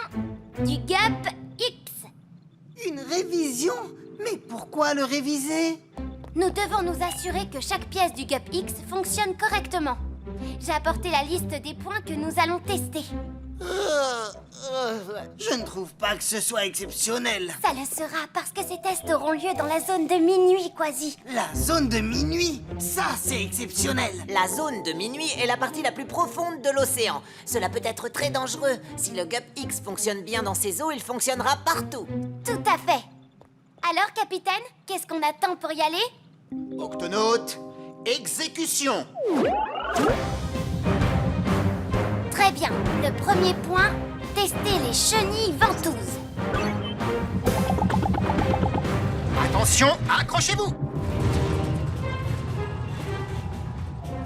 du Gap X. Une révision? Mais pourquoi le réviser? Nous devons nous assurer que chaque pièce du Gap X fonctionne correctement. J'ai apporté la liste des points que nous allons tester. Je ne trouve pas que ce soit exceptionnel. Ça le sera parce que ces tests auront lieu dans la zone de minuit, Quasi. La zone de minuit, ça c'est exceptionnel. La zone de minuit est la partie la plus profonde de l'océan. Cela peut être très dangereux. Si le Gap X fonctionne bien dans ces eaux, il fonctionnera partout. Tout à fait. Alors, capitaine, qu'est-ce qu'on attend pour y aller? Octonautes, exécution! Très bien. Le premier point, tester les chenilles ventouses. Attention, accrochez-vous!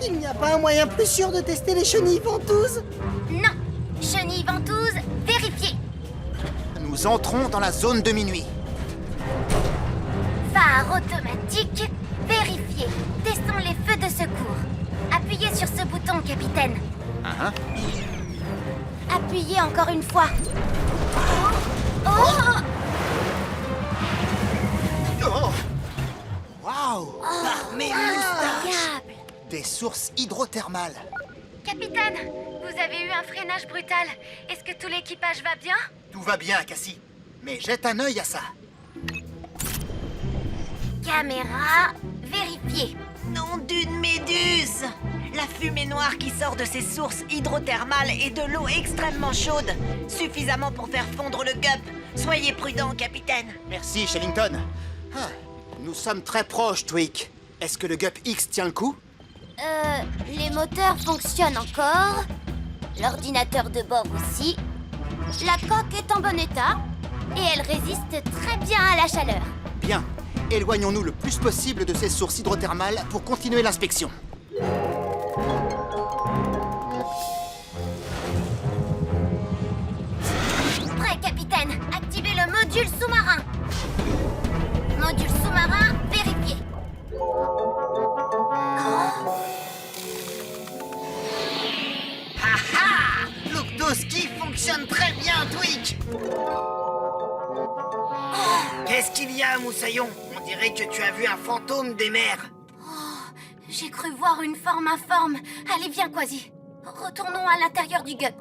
Il n'y a pas un moyen plus sûr de tester les chenilles ventouses? Non. Chenilles ventouses, vérifiées. Nous entrons dans la zone de minuit. Phare automatique, vérifié. Testons les feux de secours. Appuyez sur ce bouton, capitaine. Appuyez encore une fois. Oh! Oh! Waouh! Mes moustaches! Incroyable! Des sources hydrothermales. Capitaine, vous avez eu un freinage brutal. Est-ce que tout l'équipage va bien? Tout va bien, Cassie. Mais jette un œil à ça. Caméra, vérifiée. Nom d'une méduse! La fumée noire qui sort de ces sources hydrothermales est de l'eau extrêmement chaude, suffisamment pour faire fondre le Gup. Soyez prudent, capitaine. Merci, Shellington. Ah, nous sommes très proches, Twig. Est-ce que le Gup X tient le coup? Les moteurs fonctionnent encore. L'ordinateur de bord aussi. La coque est en bon état. Et elle résiste très bien à la chaleur. Bien. Éloignons-nous le plus possible de ces sources hydrothermales pour continuer l'inspection. Prêt, capitaine. Activez le module sous-marin. Module sous-marin vérifié. L'octoski fonctionne très bien, Twig. Qu'est-ce qu'il y a, Moussaillon? On dirait que tu as vu un fantôme des mers. J'ai cru voir une forme informe. Allez, viens, Quasi. Retournons à l'intérieur du Gup.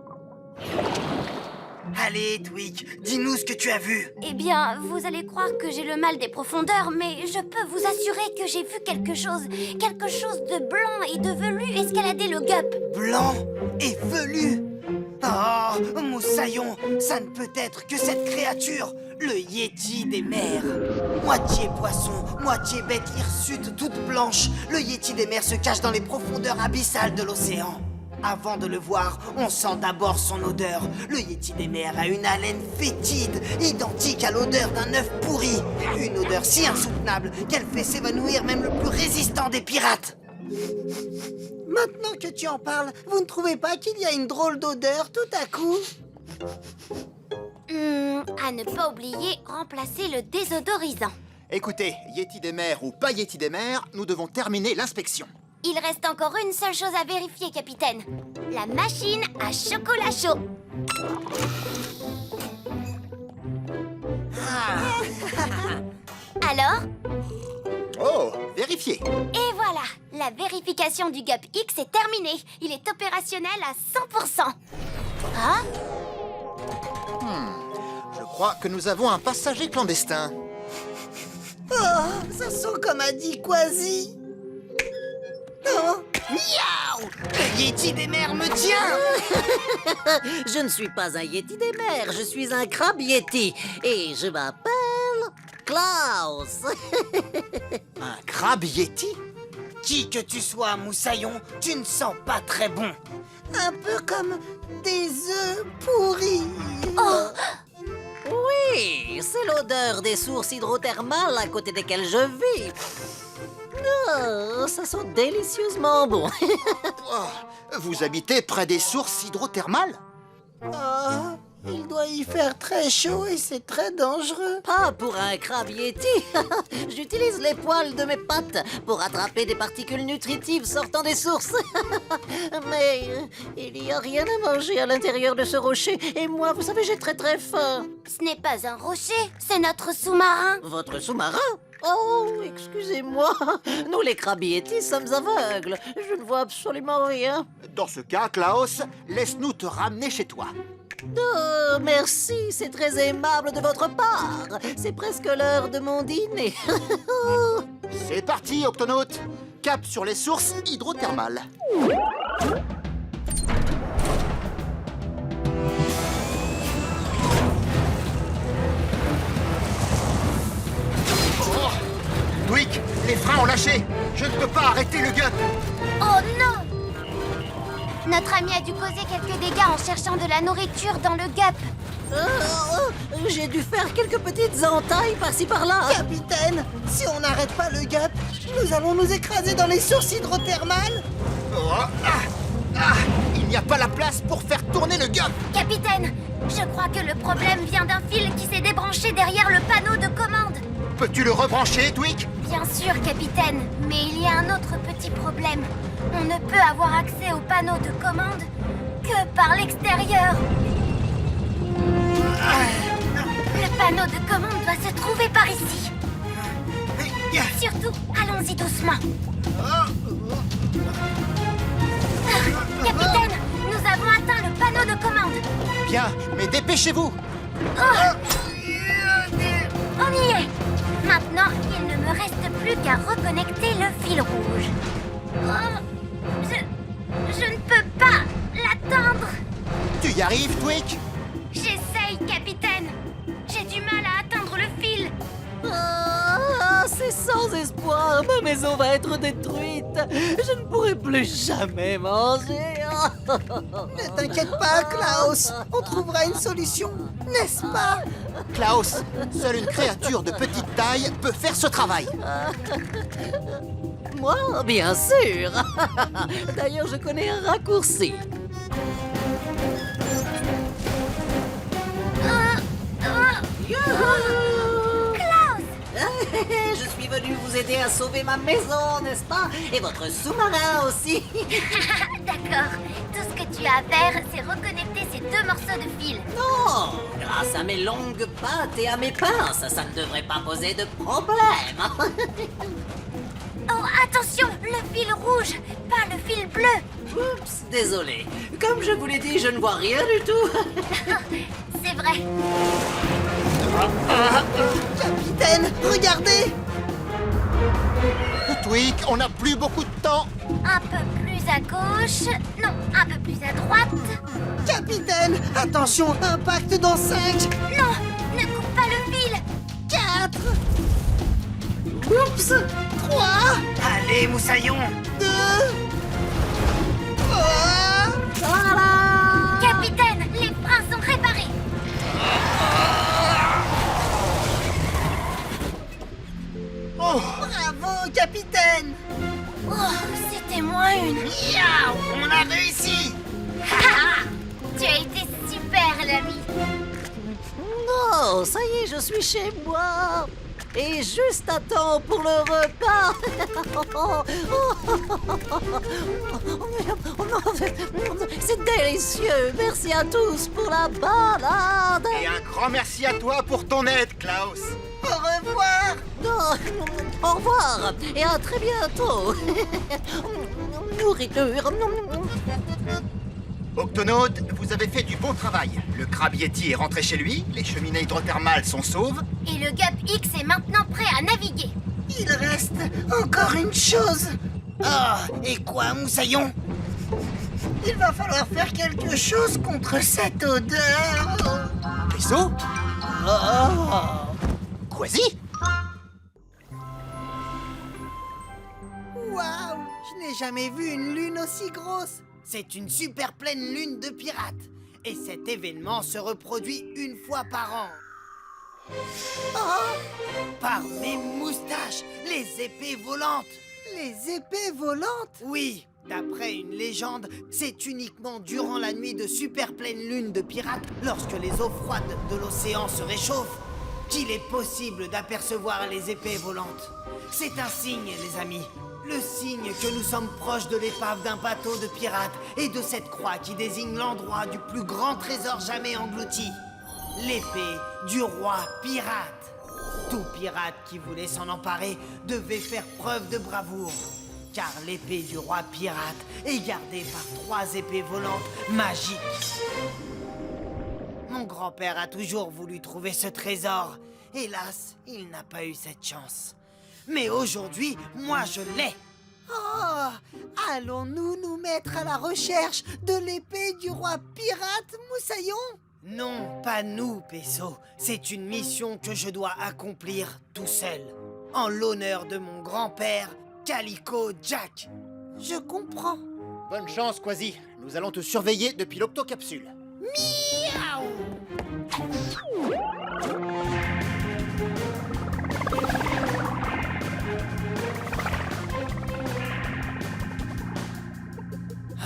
Allez, Twig, dis-nous ce que tu as vu. Eh bien, vous allez croire que j'ai le mal des profondeurs, mais je peux vous assurer que j'ai vu quelque chose de blanc et de velu escalader le Gup. Blanc et velu. Oh, Moussaillon, ça ne peut être que cette créature, le Yéti des mers. Moitié poisson, moitié bête hirsute toute blanche, le Yéti des mers se cache dans les profondeurs abyssales de l'océan. Avant de le voir, on sent d'abord son odeur. Le Yéti des mers a une haleine fétide, identique à l'odeur d'un œuf pourri. Une odeur si insoutenable qu'elle fait s'évanouir même le plus résistant des pirates. Maintenant que tu en parles, vous ne trouvez pas qu'il y a une drôle d'odeur tout à coup? À ne pas oublier, remplacer le désodorisant. Écoutez, Yéti des mers ou pas Yéti des mers, nous devons terminer l'inspection. Il reste encore une seule chose à vérifier, capitaine. La machine à chocolat chaud. Alors? Oh, vérifiez. Et voilà, la vérification du Gup X est terminée. Il est opérationnel à 100%. Hein? Je crois que nous avons un passager clandestin. Oh, ça sent comme a dit Quasi. Oh, miaou! Le Yéti des mers me tient! Je ne suis pas un Yéti des mers, je suis un crabe Yéti. Et je m'appelle Klaus. Un crabe Yéti? Qui que tu sois, Moussaillon, tu ne sens pas très bon. Un peu comme des œufs pourris. Oh! Oui, c'est l'odeur des sources hydrothermales à côté desquelles je vis. Oh, ça sent délicieusement bon. Oh, vous habitez près des sources hydrothermales? Oh, il doit y faire très chaud et c'est très dangereux. Pas pour un crabe yéti. J'utilise les poils de mes pattes pour attraper des particules nutritives sortant des sources. Mais il n'y a rien à manger à l'intérieur de ce rocher. Et moi, vous savez, j'ai très très faim. Ce n'est pas un rocher, c'est notre sous-marin. Votre sous-marin? Oh, excusez-moi. Nous, les crabes yétis, sommes aveugles. Je ne vois absolument rien. Dans ce cas, Klaus, laisse-nous te ramener chez toi. Oh, merci, c'est très aimable de votre part. C'est presque l'heure de mon dîner. C'est parti, Octonaute. Cap sur les sources hydrothermales. Oh, Dwick, les freins ont lâché. Je ne peux pas arrêter le gup. Oh non! Notre ami a dû causer quelques dégâts en cherchant de la nourriture dans le gup. J'ai dû faire quelques petites entailles par-ci par-là. Capitaine, si on n'arrête pas le gap, nous allons nous écraser dans les sources hydrothermales. Oh, il n'y a pas la place pour faire tourner le gup. Capitaine, je crois que le problème vient d'un fil qui s'est débranché derrière le panneau de commande. Peux-tu le rebrancher, Dwick? Bien sûr, capitaine, mais il y a un autre petit problème. On ne peut avoir accès au panneau de commande que par l'extérieur. Le panneau de commande doit se trouver par ici. Surtout, allons-y doucement. Capitaine, nous avons atteint le panneau de commande. Bien, mais dépêchez-vous. On y est. Maintenant, il ne me reste plus qu'à reconnecter le fil rouge. Je ne peux pas l'attendre. Tu y arrives, Dwick? J'essaye, capitaine. J'ai du mal à atteindre le fil. C'est sans espoir. Ma maison va être détruite. Je ne pourrai plus jamais manger. Ne t'inquiète pas, Klaus. On trouvera une solution, n'est-ce pas? Klaus, seule une créature de petite taille peut faire ce travail. Moi, bien sûr. D'ailleurs, je connais un raccourci. Je suis venu vous aider à sauver ma maison, n'est-ce pas? Et votre sous-marin aussi. D'accord. Tout ce que tu as à faire, c'est reconnecter ces deux morceaux de fil. Non, grâce à mes longues pattes et à mes pinces, ça ne devrait pas poser de problème. Oh, attention, le fil rouge, pas le fil bleu. Oups, désolé. Comme je vous l'ai dit, je ne vois rien du tout. C'est vrai. Capitaine, regardez! Dwick, on n'a plus beaucoup de temps. Un peu plus à gauche. Non, un peu plus à droite. Capitaine, attention, impact dans 5, Non, ne coupe pas le fil. 4, oups, 3, Allez, moussaillon. 2, Capitaine, les freins sont réparés. bravo, capitaine! Oh, c'était moins une. Miaou, on a réussi. Tu as été super, l'ami. Non, ça y est, je suis chez moi. Et juste à temps pour le repas. C'est délicieux. Merci à tous pour la balade. Et un grand merci à toi pour ton aide, Klaus. Au revoir! Non, au revoir et à très bientôt. Nourriture. Octonaute, vous avez fait du bon travail. Le crabe yéti est rentré chez lui, les cheminées hydrothermales sont sauves. Et le Gap X est maintenant prêt à naviguer. Il reste encore une chose. Oh, et quoi, moussaillon? Il va falloir faire quelque chose contre cette odeur. Vaisseau? Quasi? Waouh! Je n'ai jamais vu une lune aussi grosse. C'est une super pleine lune de pirates. Et cet événement se reproduit une fois par an. Par mes moustaches, les épées volantes. Les épées volantes? Oui, d'après une légende, c'est uniquement durant la nuit de super pleine lune de pirates, lorsque les eaux froides de l'océan se réchauffent, qu'il est possible d'apercevoir les épées volantes. C'est un signe, les amis. Le signe que nous sommes proches de l'épave d'un bateau de pirates et de cette croix qui désigne l'endroit du plus grand trésor jamais englouti. L'épée du roi pirate. Tout pirate qui voulait s'en emparer devait faire preuve de bravoure. Car l'épée du roi pirate est gardée par 3 épées volantes magiques. Mon grand-père a toujours voulu trouver ce trésor. Hélas, il n'a pas eu cette chance. Mais aujourd'hui, moi je l'ai. Oh, allons-nous nous mettre à la recherche de l'épée du roi pirate, Moussaillon? Non, pas nous, Pesso. C'est une mission que je dois accomplir tout seul. En l'honneur de mon grand-père, Calico Jack. Je comprends. Bonne chance, Quasi. Nous allons te surveiller depuis l'octocapsule. Miaou!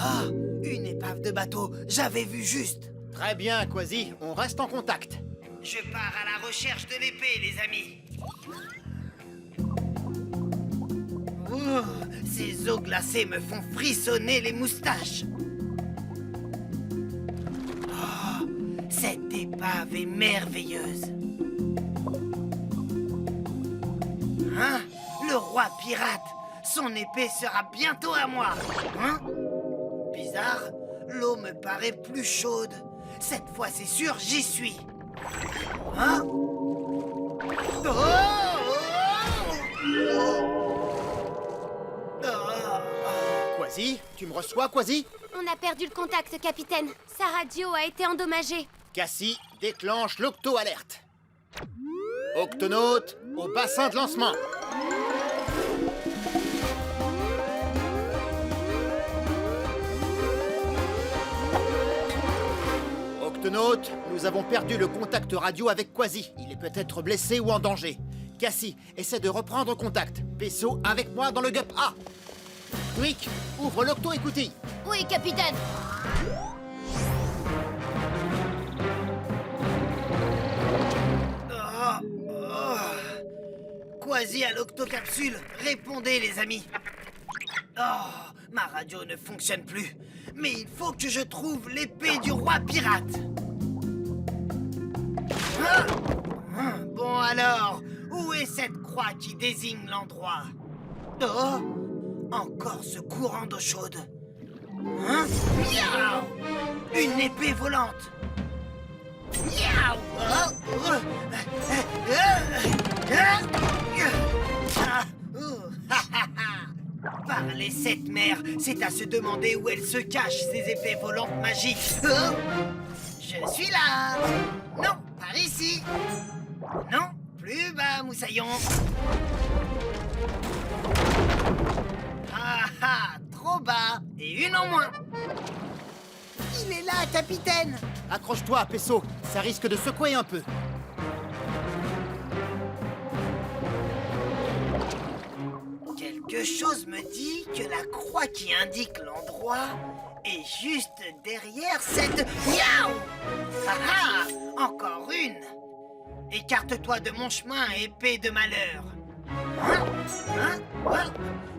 Ah, une épave de bateau, j'avais vu juste. Très bien, Quasi. On reste en contact. Je pars à la recherche de l'épée, les amis. Oh, ces eaux glacées me font frissonner les moustaches. Oh, cette épave est merveilleuse. Hein? Le roi pirate. Son épée sera bientôt à moi. Hein? Bizarre, l'eau me paraît plus chaude. Cette fois, c'est sûr, j'y suis. Hein? Oh, Quasi, tu me reçois, Quasi? On a perdu le contact, capitaine. Sa radio a été endommagée. Cassie, déclenche l'octo-alerte. Octonaute, au bassin de lancement. Octonaute, nous avons perdu le contact radio avec Quasi. Il est peut-être blessé ou en danger. Cassie, essaie de reprendre contact. Pesso, avec moi dans le Gup A. Tweak, ouvre l'octo-écoutille. Oui, capitaine. Quasi à l'octocapsule, répondez les amis. Oh, ma radio ne fonctionne plus. Mais il faut que je trouve l'épée du roi pirate. Ah, bon alors, où est cette croix qui désigne l'endroit? Oh, encore ce courant d'eau chaude. Hein? Miaou! Une épée volante. Miaou! Par les 7 mers, c'est à se demander où elles se cachent, ces épées volantes magiques. Oh, je suis là. Non, par ici. Non, plus bas, Moussaillon. Ah ah, trop bas. Et une en moins. Il est là, capitaine. Accroche-toi, Pesso. Ça risque de secouer un peu. Quelque chose me dit que la croix qui indique l'endroit est juste derrière cette... Miaou! Ah ah! Encore une! Écarte-toi de mon chemin, épée de malheur. Hein?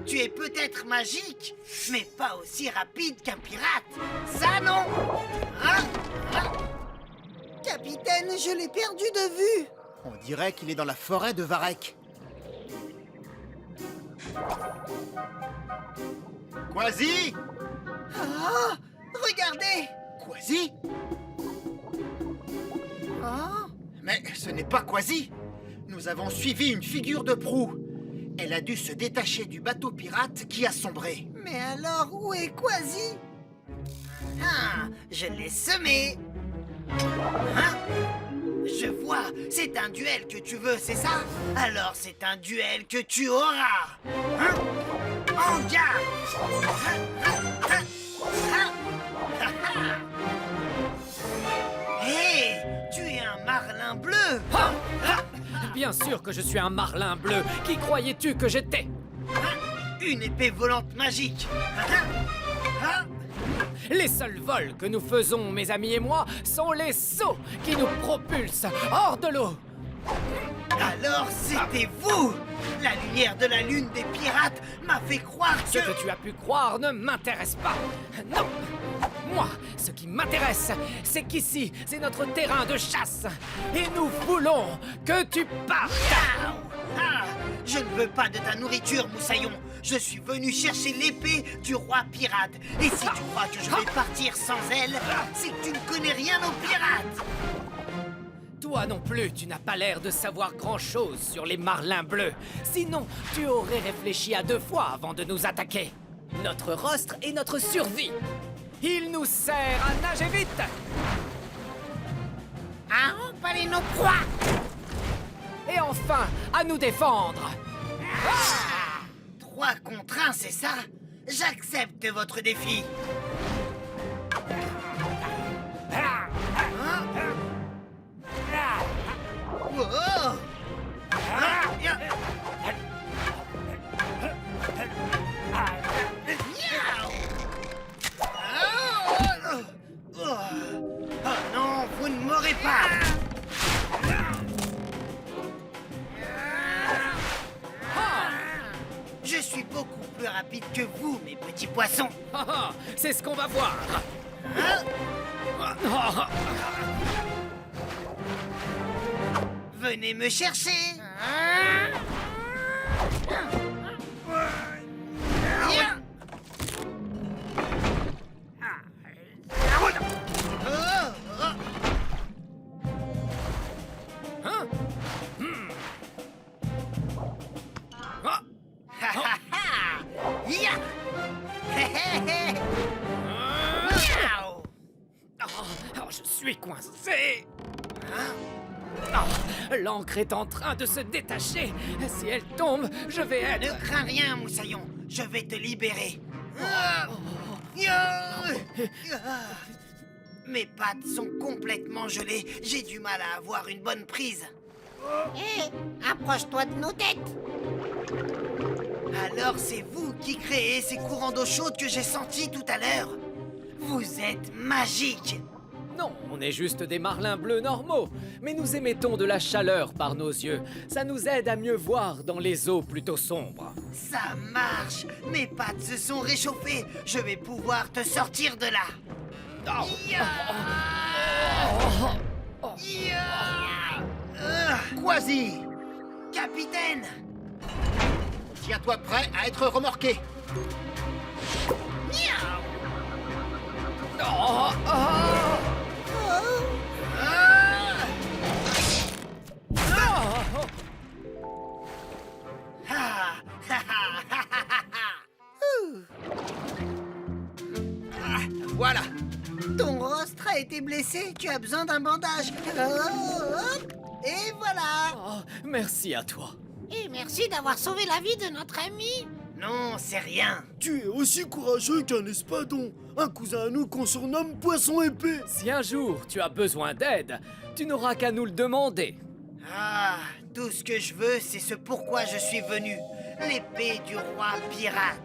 Tu es peut-être magique, mais pas aussi rapide qu'un pirate. Ça, non! Capitaine, je l'ai perdu de vue. On dirait qu'il est dans la forêt de Varek. Quasi! Ah, regardez. Quasi? Ah, Mais ce n'est pas Quasi. Nous avons suivi une figure de proue. Elle a dû se détacher du bateau pirate qui a sombré. mais alors où est Quasi? Ah, je l'ai semé. Hein? Je vois, c'est un duel que tu veux, c'est ça? Alors c'est un duel que tu auras. Hein? En garde! Hé, tu es un marlin bleu. bien sûr que je suis un marlin bleu. Qui croyais-tu que j'étais? Une épée volante magique. Hein? Les seuls vols que nous faisons, mes amis et moi, sont les sauts qui nous propulsent hors de l'eau. Alors c'était vous! La lumière de la lune des pirates m'a fait croire Ce que tu as pu croire ne m'intéresse pas. Non! Moi, ce qui m'intéresse, c'est qu'ici, c'est notre terrain de chasse. Et nous voulons que tu partes. Ah, je ne veux pas de ta nourriture, Moussaillon. Je suis venu chercher l'épée du roi pirate. Et si tu crois que je vais partir sans elle, c'est que tu ne connais rien aux pirates. Toi non plus, tu n'as pas l'air de savoir grand-chose sur les marlins bleus. Sinon, tu aurais réfléchi à 2 fois avant de nous attaquer. Notre rostre est notre survie. Il nous sert à nager vite. À empaler nos proies. Et enfin, à nous défendre. 3 contre 1, c'est ça? J'accepte votre défi. Oh! Oh non, vous ne m'aurez pas! Je suis beaucoup plus rapide que vous, mes petits poissons. C'est ce qu'on va voir. Venez me chercher. Je suis coincé. L'ancre est en train de se détacher. Si elle tombe, je vais être... Ne crains rien, Moussaillon. Je vais te libérer. Mes pattes sont complètement gelées. J'ai du mal à avoir une bonne prise. Hé, approche-toi de nos têtes. Alors c'est vous qui créez ces courants d'eau chaude que j'ai sentis tout à l'heure. Vous êtes magique. Non, on est juste des marlins bleus normaux. Mais nous émettons de la chaleur par nos yeux. Ça nous aide à mieux voir dans les eaux plutôt sombres. Ça marche. Mes pattes se sont réchauffées. Je vais pouvoir te sortir de là. Quasi, Capitaine! tiens-toi prêt à être remorqué. Voilà. Ton rostre a été blessé, tu as besoin d'un bandage. Hop, et voilà. Oh, merci à toi. Et merci d'avoir sauvé la vie de notre ami. Non, c'est rien. Tu es aussi courageux qu'un espadon. Un cousin à nous qu'on surnomme Poisson épée. Si un jour tu as besoin d'aide, tu n'auras qu'à nous le demander. Ah, tout ce que je veux, c'est ce pourquoi je suis venu. L'épée du roi pirate.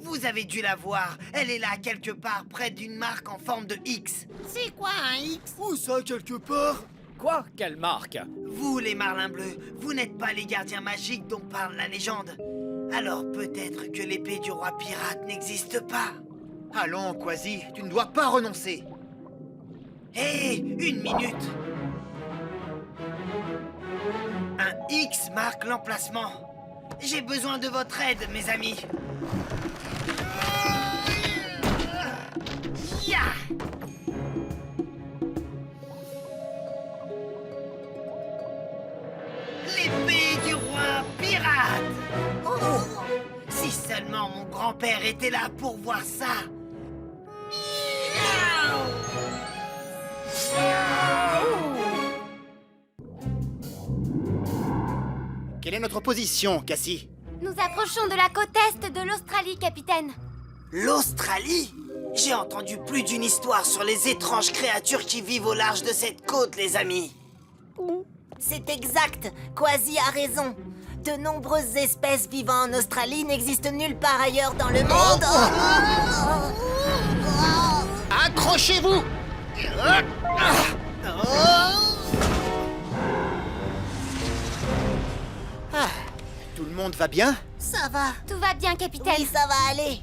Vous avez dû la voir. Elle est là quelque part près d'une marque en forme de X. C'est quoi un X? Où ça, quelque part? Quoi? Quelle marque? Vous, les marlins bleus, vous n'êtes pas les gardiens magiques dont parle la légende. Alors peut-être que l'épée du roi pirate n'existe pas. Allons, Quasi, tu ne dois pas renoncer. Hé, une minute. Un X marque l'emplacement. J'ai besoin de votre aide, mes amis. Ya! L'épée du roi pirate! Oh! Si seulement mon grand-père était là pour voir ça! Miaou! Quelle est notre position, Cassie? Nous approchons de la côte est de l'Australie, capitaine. L'Australie? J'ai entendu plus d'une histoire sur les étranges créatures qui vivent au large de cette côte, les amis. C'est exact, Quasi a raison. De nombreuses espèces vivant en Australie n'existent nulle part ailleurs dans le monde. Accrochez-vous! Tout le monde va bien? Ça va. Tout va bien, capitaine. Oui, ça va aller.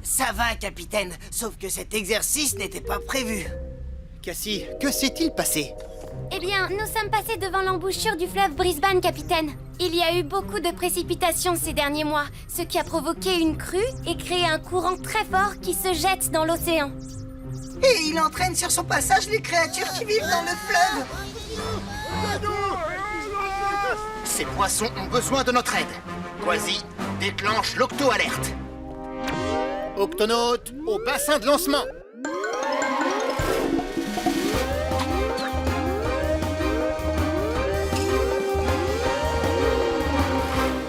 Ça va, capitaine, sauf que cet exercice n'était pas prévu. Cassie, que s'est-il passé? Eh bien, nous sommes passés devant l'embouchure du fleuve Brisbane, capitaine. Il y a eu beaucoup de précipitations ces derniers mois, ce qui a provoqué une crue et créé un courant très fort qui se jette dans l'océan. Et il entraîne sur son passage les créatures qui vivent dans le fleuve. Ces poissons ont besoin de notre aide. Quasi, déclenche l'octo-alerte. Octonautes, au bassin de lancement.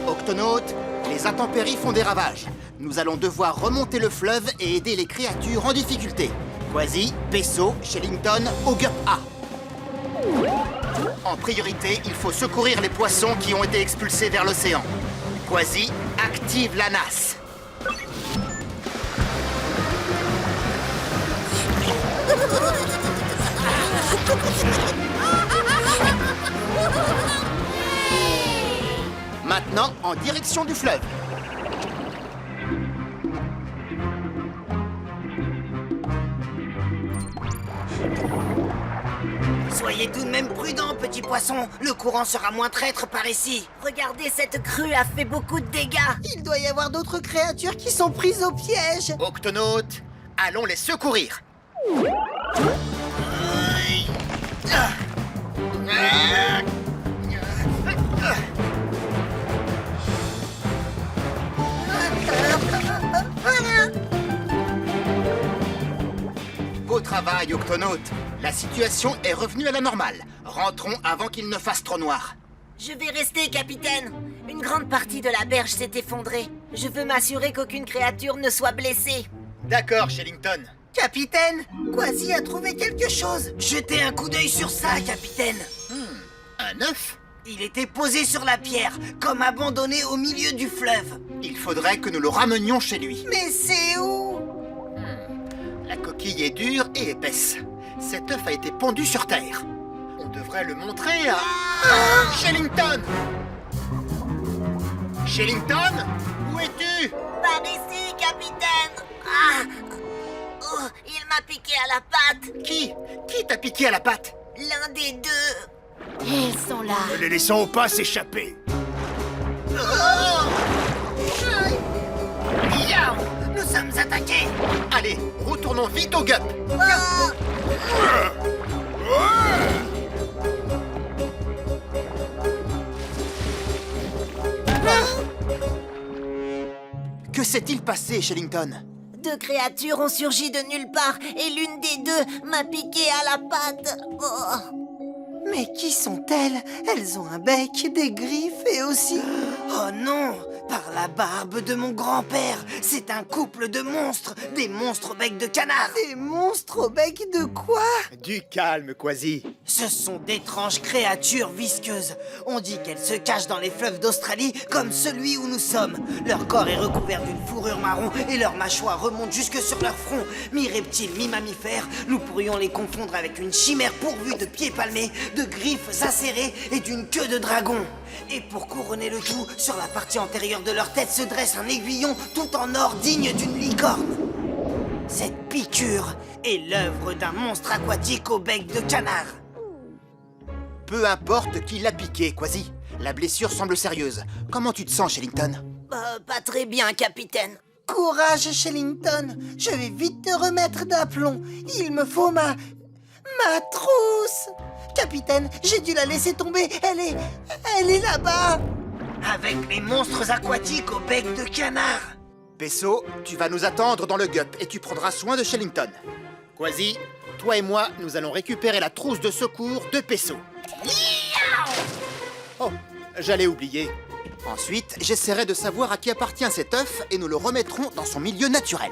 Octonautes, les intempéries font des ravages. Nous allons devoir remonter le fleuve et aider les créatures en difficulté. Quasi, Peso, Shellington, au Gup A. En priorité, il faut secourir les poissons qui ont été expulsés vers l'océan. Quasi, active la NAS. Maintenant, en direction du fleuve. Soyez tout de même prudents, petits poissons. Le courant sera moins traître par ici. Regardez, cette crue a fait beaucoup de dégâts. Il doit y avoir d'autres créatures qui sont prises au piège. Octonautes, allons les secourir. Beau travail, Octonautes. La situation est revenue à la normale. Rentrons avant qu'il ne fasse trop noir. Je vais rester, capitaine. Une grande partie de la berge s'est effondrée. Je veux m'assurer qu'aucune créature ne soit blessée. D'accord, Shellington. Capitaine, Quasi a trouvé quelque chose. Jetez un coup d'œil sur ça, capitaine. Un œuf? Il était posé sur la pierre, comme abandonné au milieu du fleuve. Il faudrait que nous le ramenions chez lui. Mais c'est où? La coquille est dure et épaisse. Cet œuf a été pondu sur terre. On devrait le montrer à... Shellington! Shellington? Où es-tu? Par ici, capitaine. Ah. Oh, il m'a piqué à la patte. Qui t'a piqué à la patte? L'un des deux. Ils sont là. Ne les laissons pas s'échapper. Nous sommes attaqués. Allez, retournons vite au Gup. Que s'est-il passé, Shellington? Deux créatures ont surgi de nulle part et l'une des deux m'a piqué à la patte. Oh. Mais qui sont-elles? Elles ont un bec, des griffes et aussi... Oh non! Par la barbe de mon grand-père, c'est un couple de monstres, des monstres au bec de canard. Des monstres au bec de quoi? Du calme, Quasi. Ce sont d'étranges créatures visqueuses. On dit qu'elles se cachent dans les fleuves d'Australie comme celui où nous sommes. Leur corps est recouvert d'une fourrure marron et leurs mâchoires remontent jusque sur leur front. Mi-reptiles, mi-mammifères, nous pourrions les confondre avec une chimère pourvue de pieds palmés, de griffes acérées et d'une queue de dragon. Et pour couronner le tout, sur la partie antérieure de leur tête se dresse un aiguillon tout en or digne d'une licorne. Cette piqûre est l'œuvre d'un monstre aquatique au bec de canard. Peu importe qui l'a piqué, Quasi. La blessure semble sérieuse. Comment tu te sens, Shellington? Pas très bien, capitaine. Courage, Shellington. Je vais vite te remettre d'aplomb. Il me faut ma trousse. Capitaine, j'ai dû la laisser tomber. Elle est là-bas. Avec les monstres aquatiques au bec de canard. Peso, tu vas nous attendre dans le Gup et tu prendras soin de Shellington. Quasi, toi et moi, nous allons récupérer la trousse de secours de Peso. Oh, j'allais oublier. Ensuite, j'essaierai de savoir à qui appartient cet œuf et nous le remettrons dans son milieu naturel.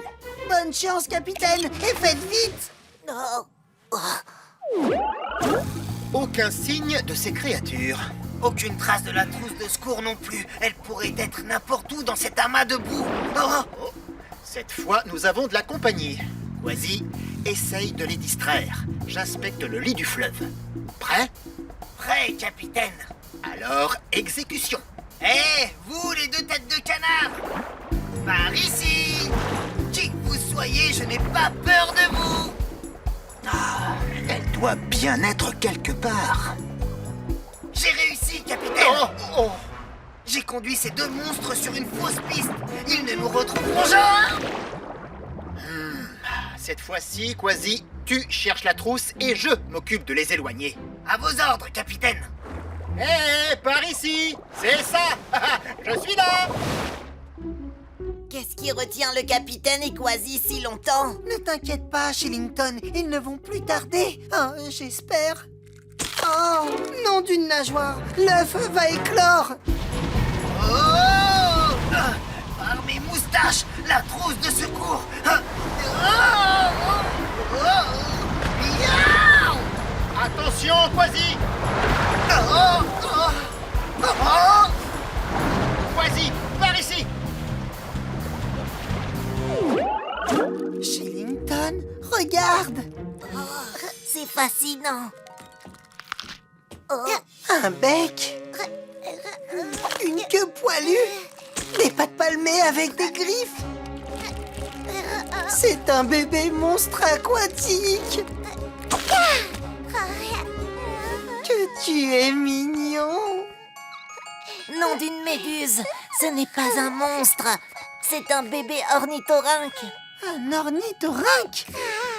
Bonne chance, capitaine, et faites vite. Oh. aucun signe de ces créatures. Aucune trace de la trousse de secours non plus. Elle pourrait être n'importe où dans cet amas de boue. Oh. Cette fois, nous avons de la compagnie. Quasi, essaye de les distraire. J'inspecte le lit du fleuve. Prêt? Prêt, capitaine. Alors, exécution. Hé, vous les deux têtes de canard! Par ici! Qui que vous soyez, je n'ai pas peur de vous! Ah, elle doit bien être quelque part. J'ai réussi, capitaine! J'ai conduit ces deux monstres sur une fausse piste. Ils ne nous retrouveront jamais! Cette fois-ci, Quasi, tu cherches la trousse et je m'occupe de les éloigner. À vos ordres, capitaine! Hé, par ici! C'est ça! Je suis là! Qu'est-ce qui retient le capitaine et Quasi si longtemps? Ne t'inquiète pas, Shillington, ils ne vont plus tarder. Oh, j'espère. Oh, nom d'une nageoire, l'œuf va éclore. Oh! Par mes moustaches, la trousse de secours! Miaou! Attention, Quasi! Quasi, par ici! Shillington, regarde. C'est fascinant. Un bec. Une queue poilue. Des pattes palmées avec des griffes. C'est un bébé monstre aquatique. Que tu es mignon. Nom d'une méduse, ce n'est pas un monstre. C'est un bébé ornithorynque. Un ornithorynque.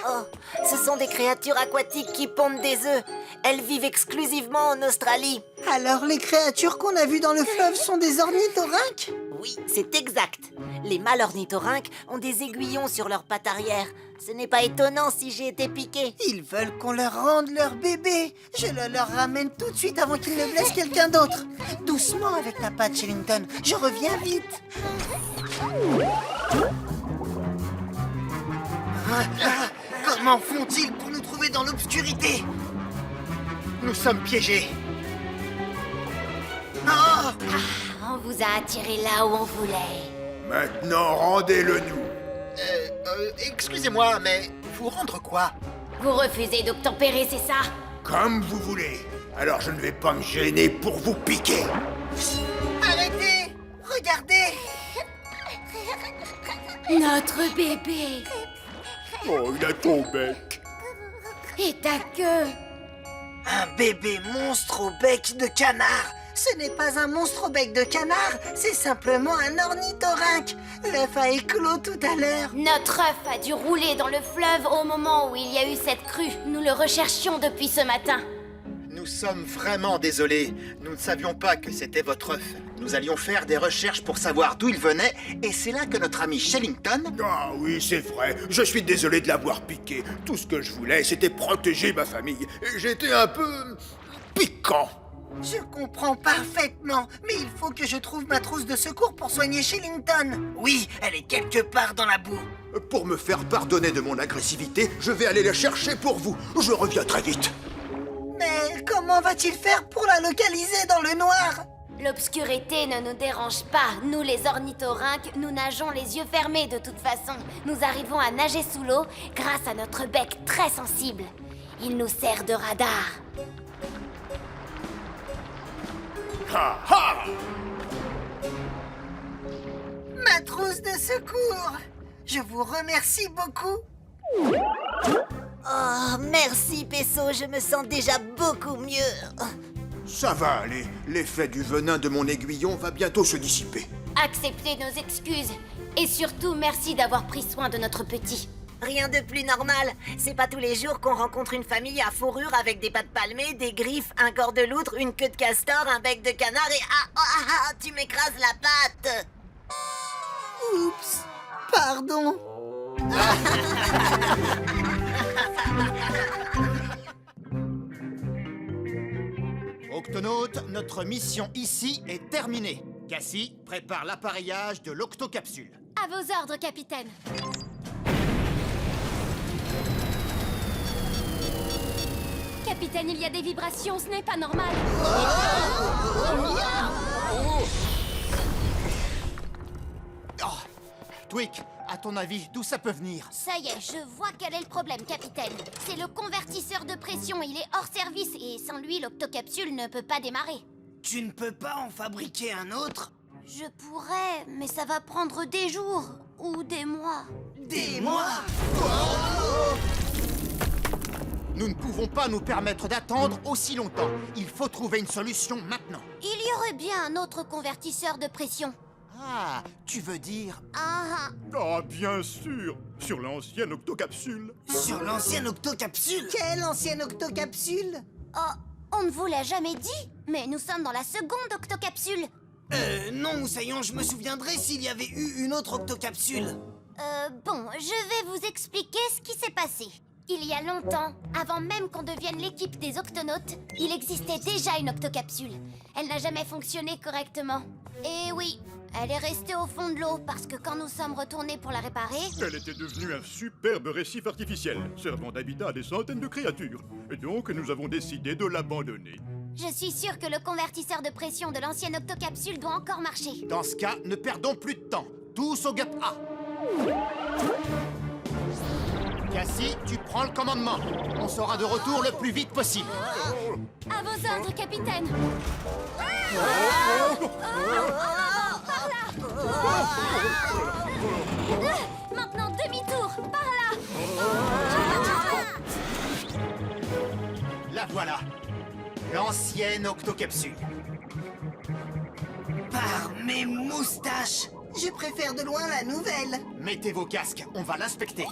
Oh, ce sont des créatures aquatiques qui pondent des œufs. Elles vivent exclusivement en Australie. Alors les créatures qu'on a vues dans le fleuve sont des ornithorynques? Oui, c'est exact. Les mâles ornithorynques ont des aiguillons sur leurs pattes arrière. Ce n'est pas étonnant si j'ai été piqué. Ils veulent qu'on leur rende leur bébé. Je le leur ramène tout de suite avant qu'ils ne blessent quelqu'un d'autre. Doucement avec ta patte, Shillington. Je reviens vite. Comment font-ils pour nous trouver dans l'obscurité? Nous sommes piégés. Oh! On vous a attiré là où on voulait. Maintenant, rendez-le nous. Excusez-moi, mais vous rendre quoi? Vous refusez d'obtempérer, c'est ça? Comme vous voulez. Alors je ne vais pas me gêner pour vous piquer. Arrêtez! Regardez! Notre bébé. Oh, il a ton bec. Et ta queue. Un bébé monstre au bec de canard! Ce n'est pas un monstre au bec de canard, c'est simplement un ornithorynque. L'œuf a éclos tout à l'heure. Notre œuf a dû rouler dans le fleuve au moment où il y a eu cette crue. Nous le recherchions depuis ce matin. Nous sommes vraiment désolés. Nous ne savions pas que c'était votre œuf. Nous allions faire des recherches pour savoir d'où il venait, et c'est là que notre ami Shillington... Ah oui, c'est vrai. Je suis désolé de l'avoir piqué. Tout ce que je voulais, c'était protéger ma famille. Et j'étais un peu... piquant. Je comprends parfaitement, mais il faut que je trouve ma trousse de secours pour soigner Shillington. Oui, elle est quelque part dans la boue. Pour me faire pardonner de mon agressivité, je vais aller la chercher pour vous. Je reviens très vite. Mais comment va-t-il faire pour la localiser dans le noir? L'obscurité ne nous dérange pas. Nous, les ornithorynques, nous nageons les yeux fermés de toute façon. Nous arrivons à nager sous l'eau grâce à notre bec très sensible. Il nous sert de radar. Ha ha! Ma trousse de secours. Je vous remercie beaucoup. Oh, merci, Pesso, je me sens déjà beaucoup mieux. Ça va aller. L'effet du venin de mon aiguillon va bientôt se dissiper. Acceptez nos excuses. Et surtout, merci d'avoir pris soin de notre petit. Rien de plus normal. C'est pas tous les jours qu'on rencontre une famille à fourrure avec des pattes palmées, des griffes, un corps de loutre, une queue de castor, un bec de canard et... tu m'écrases la patte. Oups, pardon. Octonautes, notre mission ici est terminée. Cassie, prépare l'appareillage de l'octocapsule. À vos ordres, capitaine. « 3, capitaine, il y a des vibrations, ce n'est pas normal. Oh, Twig, à ton avis, d'où ça peut venir? Ça y est, je vois quel est le problème, capitaine. C'est le convertisseur de pression, il est hors service et sans lui, l'octocapsule ne peut pas démarrer. Tu ne peux pas en fabriquer un autre? Je pourrais, mais ça va prendre des jours ou des mois. Des mois? Nous ne pouvons pas nous permettre d'attendre aussi longtemps. Il faut trouver une solution maintenant. Il y aurait bien un autre convertisseur de pression. Ah, tu veux dire... Ah Ah, bien sûr. Sur l'ancienne octocapsule. Sur l'ancienne octocapsule? Quelle ancienne octocapsule? oh, on ne vous l'a jamais dit, mais nous sommes dans la seconde octocapsule. Non, Moussaillon, je me souviendrai s'il y avait eu une autre octocapsule. Bon, je vais vous expliquer ce qui s'est passé. Il y a longtemps, avant même qu'on devienne l'équipe des octonautes, il existait déjà une octocapsule. Elle n'a jamais fonctionné correctement. Et oui, elle est restée au fond de l'eau parce que quand nous sommes retournés pour la réparer... Elle était devenue un superbe récif artificiel, servant d'habitat à des centaines de créatures. Et donc, nous avons décidé de l'abandonner. Je suis sûre que le convertisseur de pression de l'ancienne octocapsule doit encore marcher. Dans ce cas, ne perdons plus de temps. Tous au gap A. Cassie, tu prends le commandement. On sera de retour le plus vite possible. À vos ordres, capitaine. Maintenant, demi-tour, par là. La voilà. L'ancienne octocapsule. Par mes moustaches! Je préfère de loin la nouvelle. Mettez vos casques, on va l'inspecter.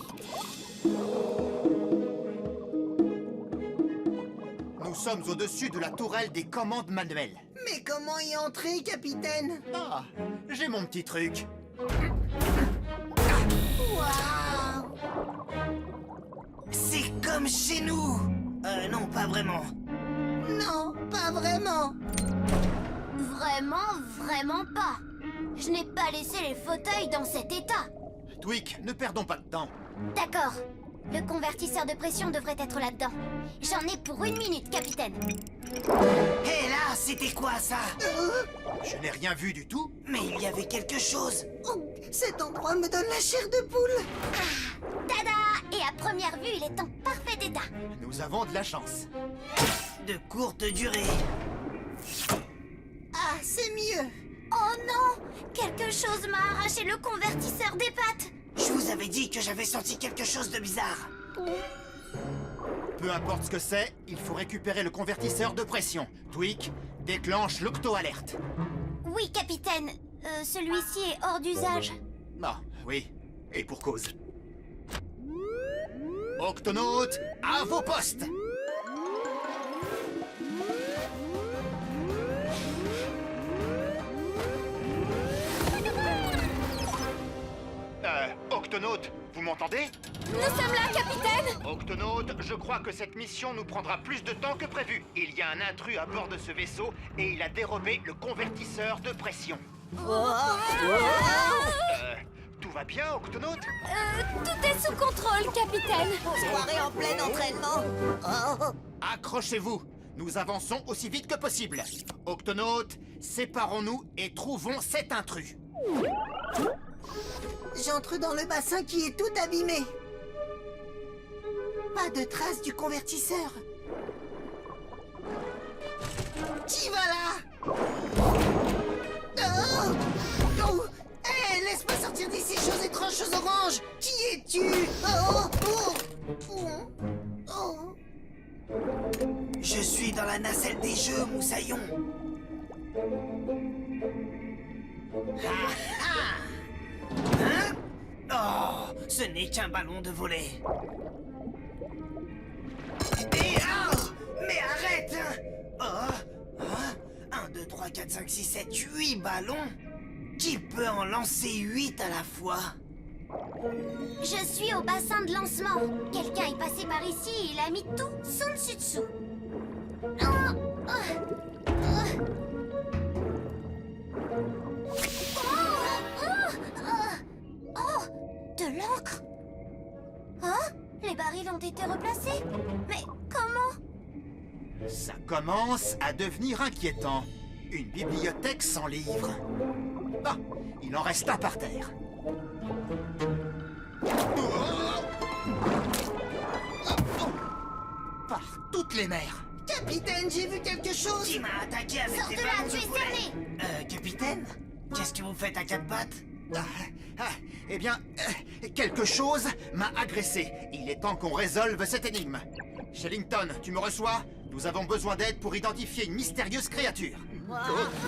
Nous sommes au-dessus de la tourelle des commandes manuelles. Mais comment y entrer, capitaine? Ah, j'ai mon petit truc. Waouh! C'est comme chez nous! Non, pas vraiment. Non, pas vraiment. Vraiment pas. Je n'ai pas laissé les fauteuils dans cet état. Twig, ne perdons pas de temps. D'accord. Le convertisseur de pression devrait être là-dedans. J'en ai pour 1 minute, capitaine. Hé là, c'était quoi ça? Je n'ai rien vu du tout. Mais il y avait quelque chose. Oh, cet endroit me donne la chair de poule. Tada! Et à première vue, il est en parfait état. Nous avons de la chance. De courte durée. Ah, c'est mieux. Oh non! Quelque chose m'a arraché le convertisseur des pattes. Je vous avais dit que j'avais senti quelque chose de bizarre. Peu importe ce que c'est, il faut récupérer le convertisseur de pression. Twig, déclenche l'octo-alerte. Oui, capitaine. Celui-ci est hors d'usage. Ah, oui, et pour cause. Octonautes, à vos postes! Octonautes, vous m'entendez? Nous sommes là, capitaine! Octonautes, je crois que cette mission nous prendra plus de temps que prévu. Il y a un intrus à bord de ce vaisseau et il a dérobé le convertisseur de pression. Tout va bien, Octonautes? Tout est sous contrôle, capitaine. Soirée en plein entraînement. Oh. Accrochez-vous, nous avançons aussi vite que possible. Octonautes, séparons-nous et trouvons cet intrus. J'entre dans le bassin qui est tout abîmé. Pas de trace du convertisseur. Qui va là? Oh! Oh! Hé, laisse-moi sortir d'ici, chose étrange, chose orange! Qui es-tu? Oh! Oh! Oh! Oh! Je suis dans la nacelle des jeux, Moussaillon. Hein? Oh, ce n'est qu'un ballon de volée. Et mais arrête! Oh, 1, 2, 3, 4, 5, 6, 7, 8 ballons? Qui peut en lancer 8 à la fois? Je suis au bassin de lancement. Quelqu'un est passé par ici et il a mis tout son dessus-dessous. De l'encre? Hein? Les barils ont été replacés? Mais comment? Ça commence à devenir inquiétant. Une bibliothèque sans livres. Ah, il en reste un par terre. Par toutes les mers. Capitaine, j'ai vu quelque chose. Qui m'a attaqué avec Sors des de là, ballons tu de es poulet. cerné. Capitaine, qu'est-ce que vous faites à quatre pattes? Eh bien, quelque chose m'a agressé. Il est temps qu'on résolve cette énigme. Shellington, tu me reçois? Nous avons besoin d'aide pour identifier une mystérieuse créature.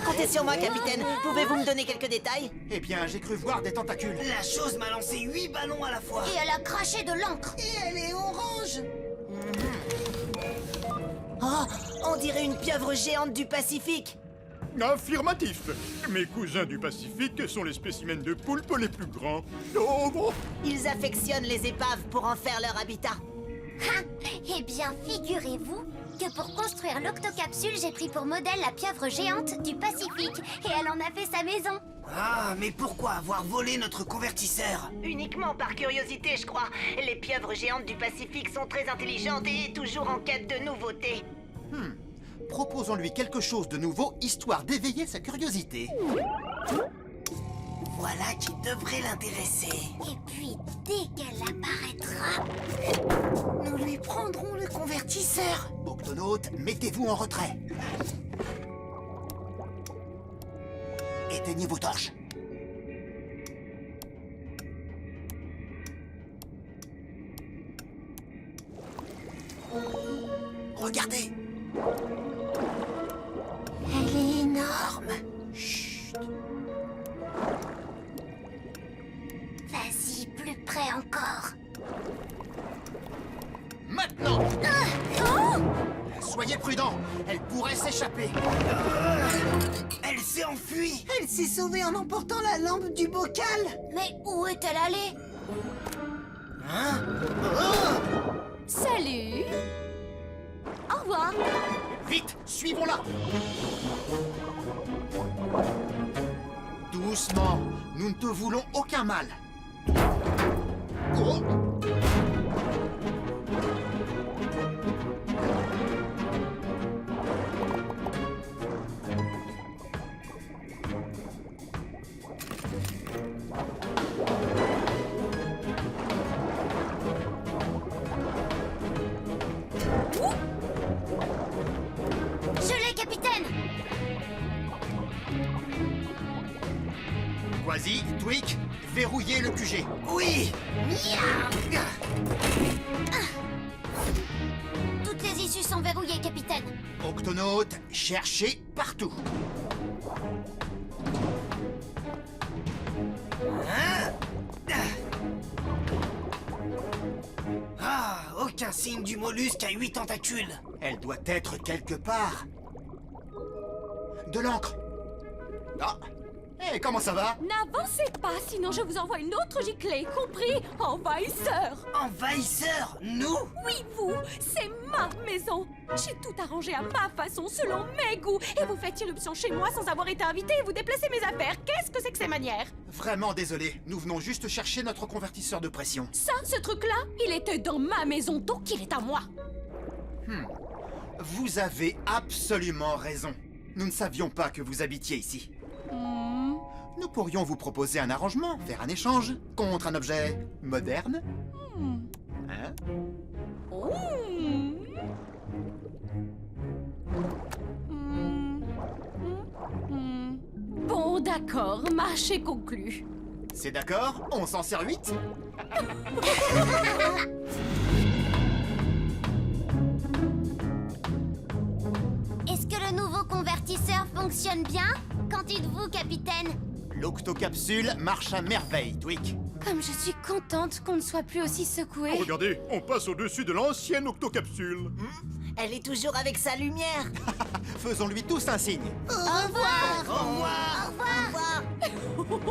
Comptez sur moi, capitaine. Pouvez-vous me donner quelques détails? Eh bien, j'ai cru voir des tentacules. La chose m'a lancé 8 ballons à la fois. Et elle a craché de l'encre. Et elle est orange. Oh, on dirait une pieuvre géante du Pacifique. Affirmatif. Mes cousins du Pacifique sont les spécimens de poulpe les plus grands. Oh, bon. Ils affectionnent les épaves pour en faire leur habitat. Ah, eh bien, figurez-vous que pour construire l'octocapsule, j'ai pris pour modèle la pieuvre géante du Pacifique. Et elle en a fait sa maison. Ah, mais pourquoi avoir volé notre convertisseur? Uniquement par curiosité, je crois. Les pieuvres géantes du Pacifique sont très intelligentes et toujours en quête de nouveautés. Proposons-lui quelque chose de nouveau, histoire d'éveiller sa curiosité. Voilà qui devrait l'intéresser. Et puis, dès qu'elle apparaîtra, Nous lui prendrons le convertisseur. Octonautes, mettez-vous en retrait. Éteignez vos torches. Regardez. elle est énorme. Vas-y, plus près encore. Maintenant. Soyez prudents, elle pourrait s'échapper. Elle s'est enfuie. Elle s'est sauvée en emportant la lampe du bocal. Mais où est-elle allée? Salut. Au revoir. Vite, suivons-la. Doucement, nous ne te voulons aucun mal. Oh. Je l'ai, capitaine. Quasi, Tweak, verrouillez le QG. Oui. Toutes les issues sont verrouillées, capitaine. Octonautes, cherchez partout. Ah, aucun signe du mollusque à 8 tentacules. Elle doit être quelque part. De l'encre. Ah. Eh, comment ça va? N'avancez pas, sinon je vous envoie une autre giclée, compris? Envahisseur. Envahisseur, nous? Oui, vous, c'est ma maison. J'ai tout arrangé à ma façon, selon mes goûts. Et vous faites irruption chez moi sans avoir été invité et vous déplacez mes affaires. Qu'est-ce que c'est que ces manières? Vraiment désolé, nous venons juste chercher notre convertisseur de pression. Ça, ce truc-là, il était dans ma maison, donc il est à moi. Vous avez absolument raison. Nous ne savions pas que vous habitiez ici. Nous pourrions vous proposer un arrangement, faire un échange contre un objet moderne. Hein? Bon, d'accord, marché conclu. C'est d'accord? On s'en sert 8? Est-ce que le nouveau convertisseur fonctionne bien? Qu'en dites-vous, capitaine? L'octocapsule marche à merveille, Tweak. Comme je suis contente qu'on ne soit plus aussi secoué. Regardez, on passe au-dessus de l'ancienne octocapsule. Elle est toujours avec sa lumière. Faisons-lui tous un signe. Au revoir. Au revoir. Au revoir.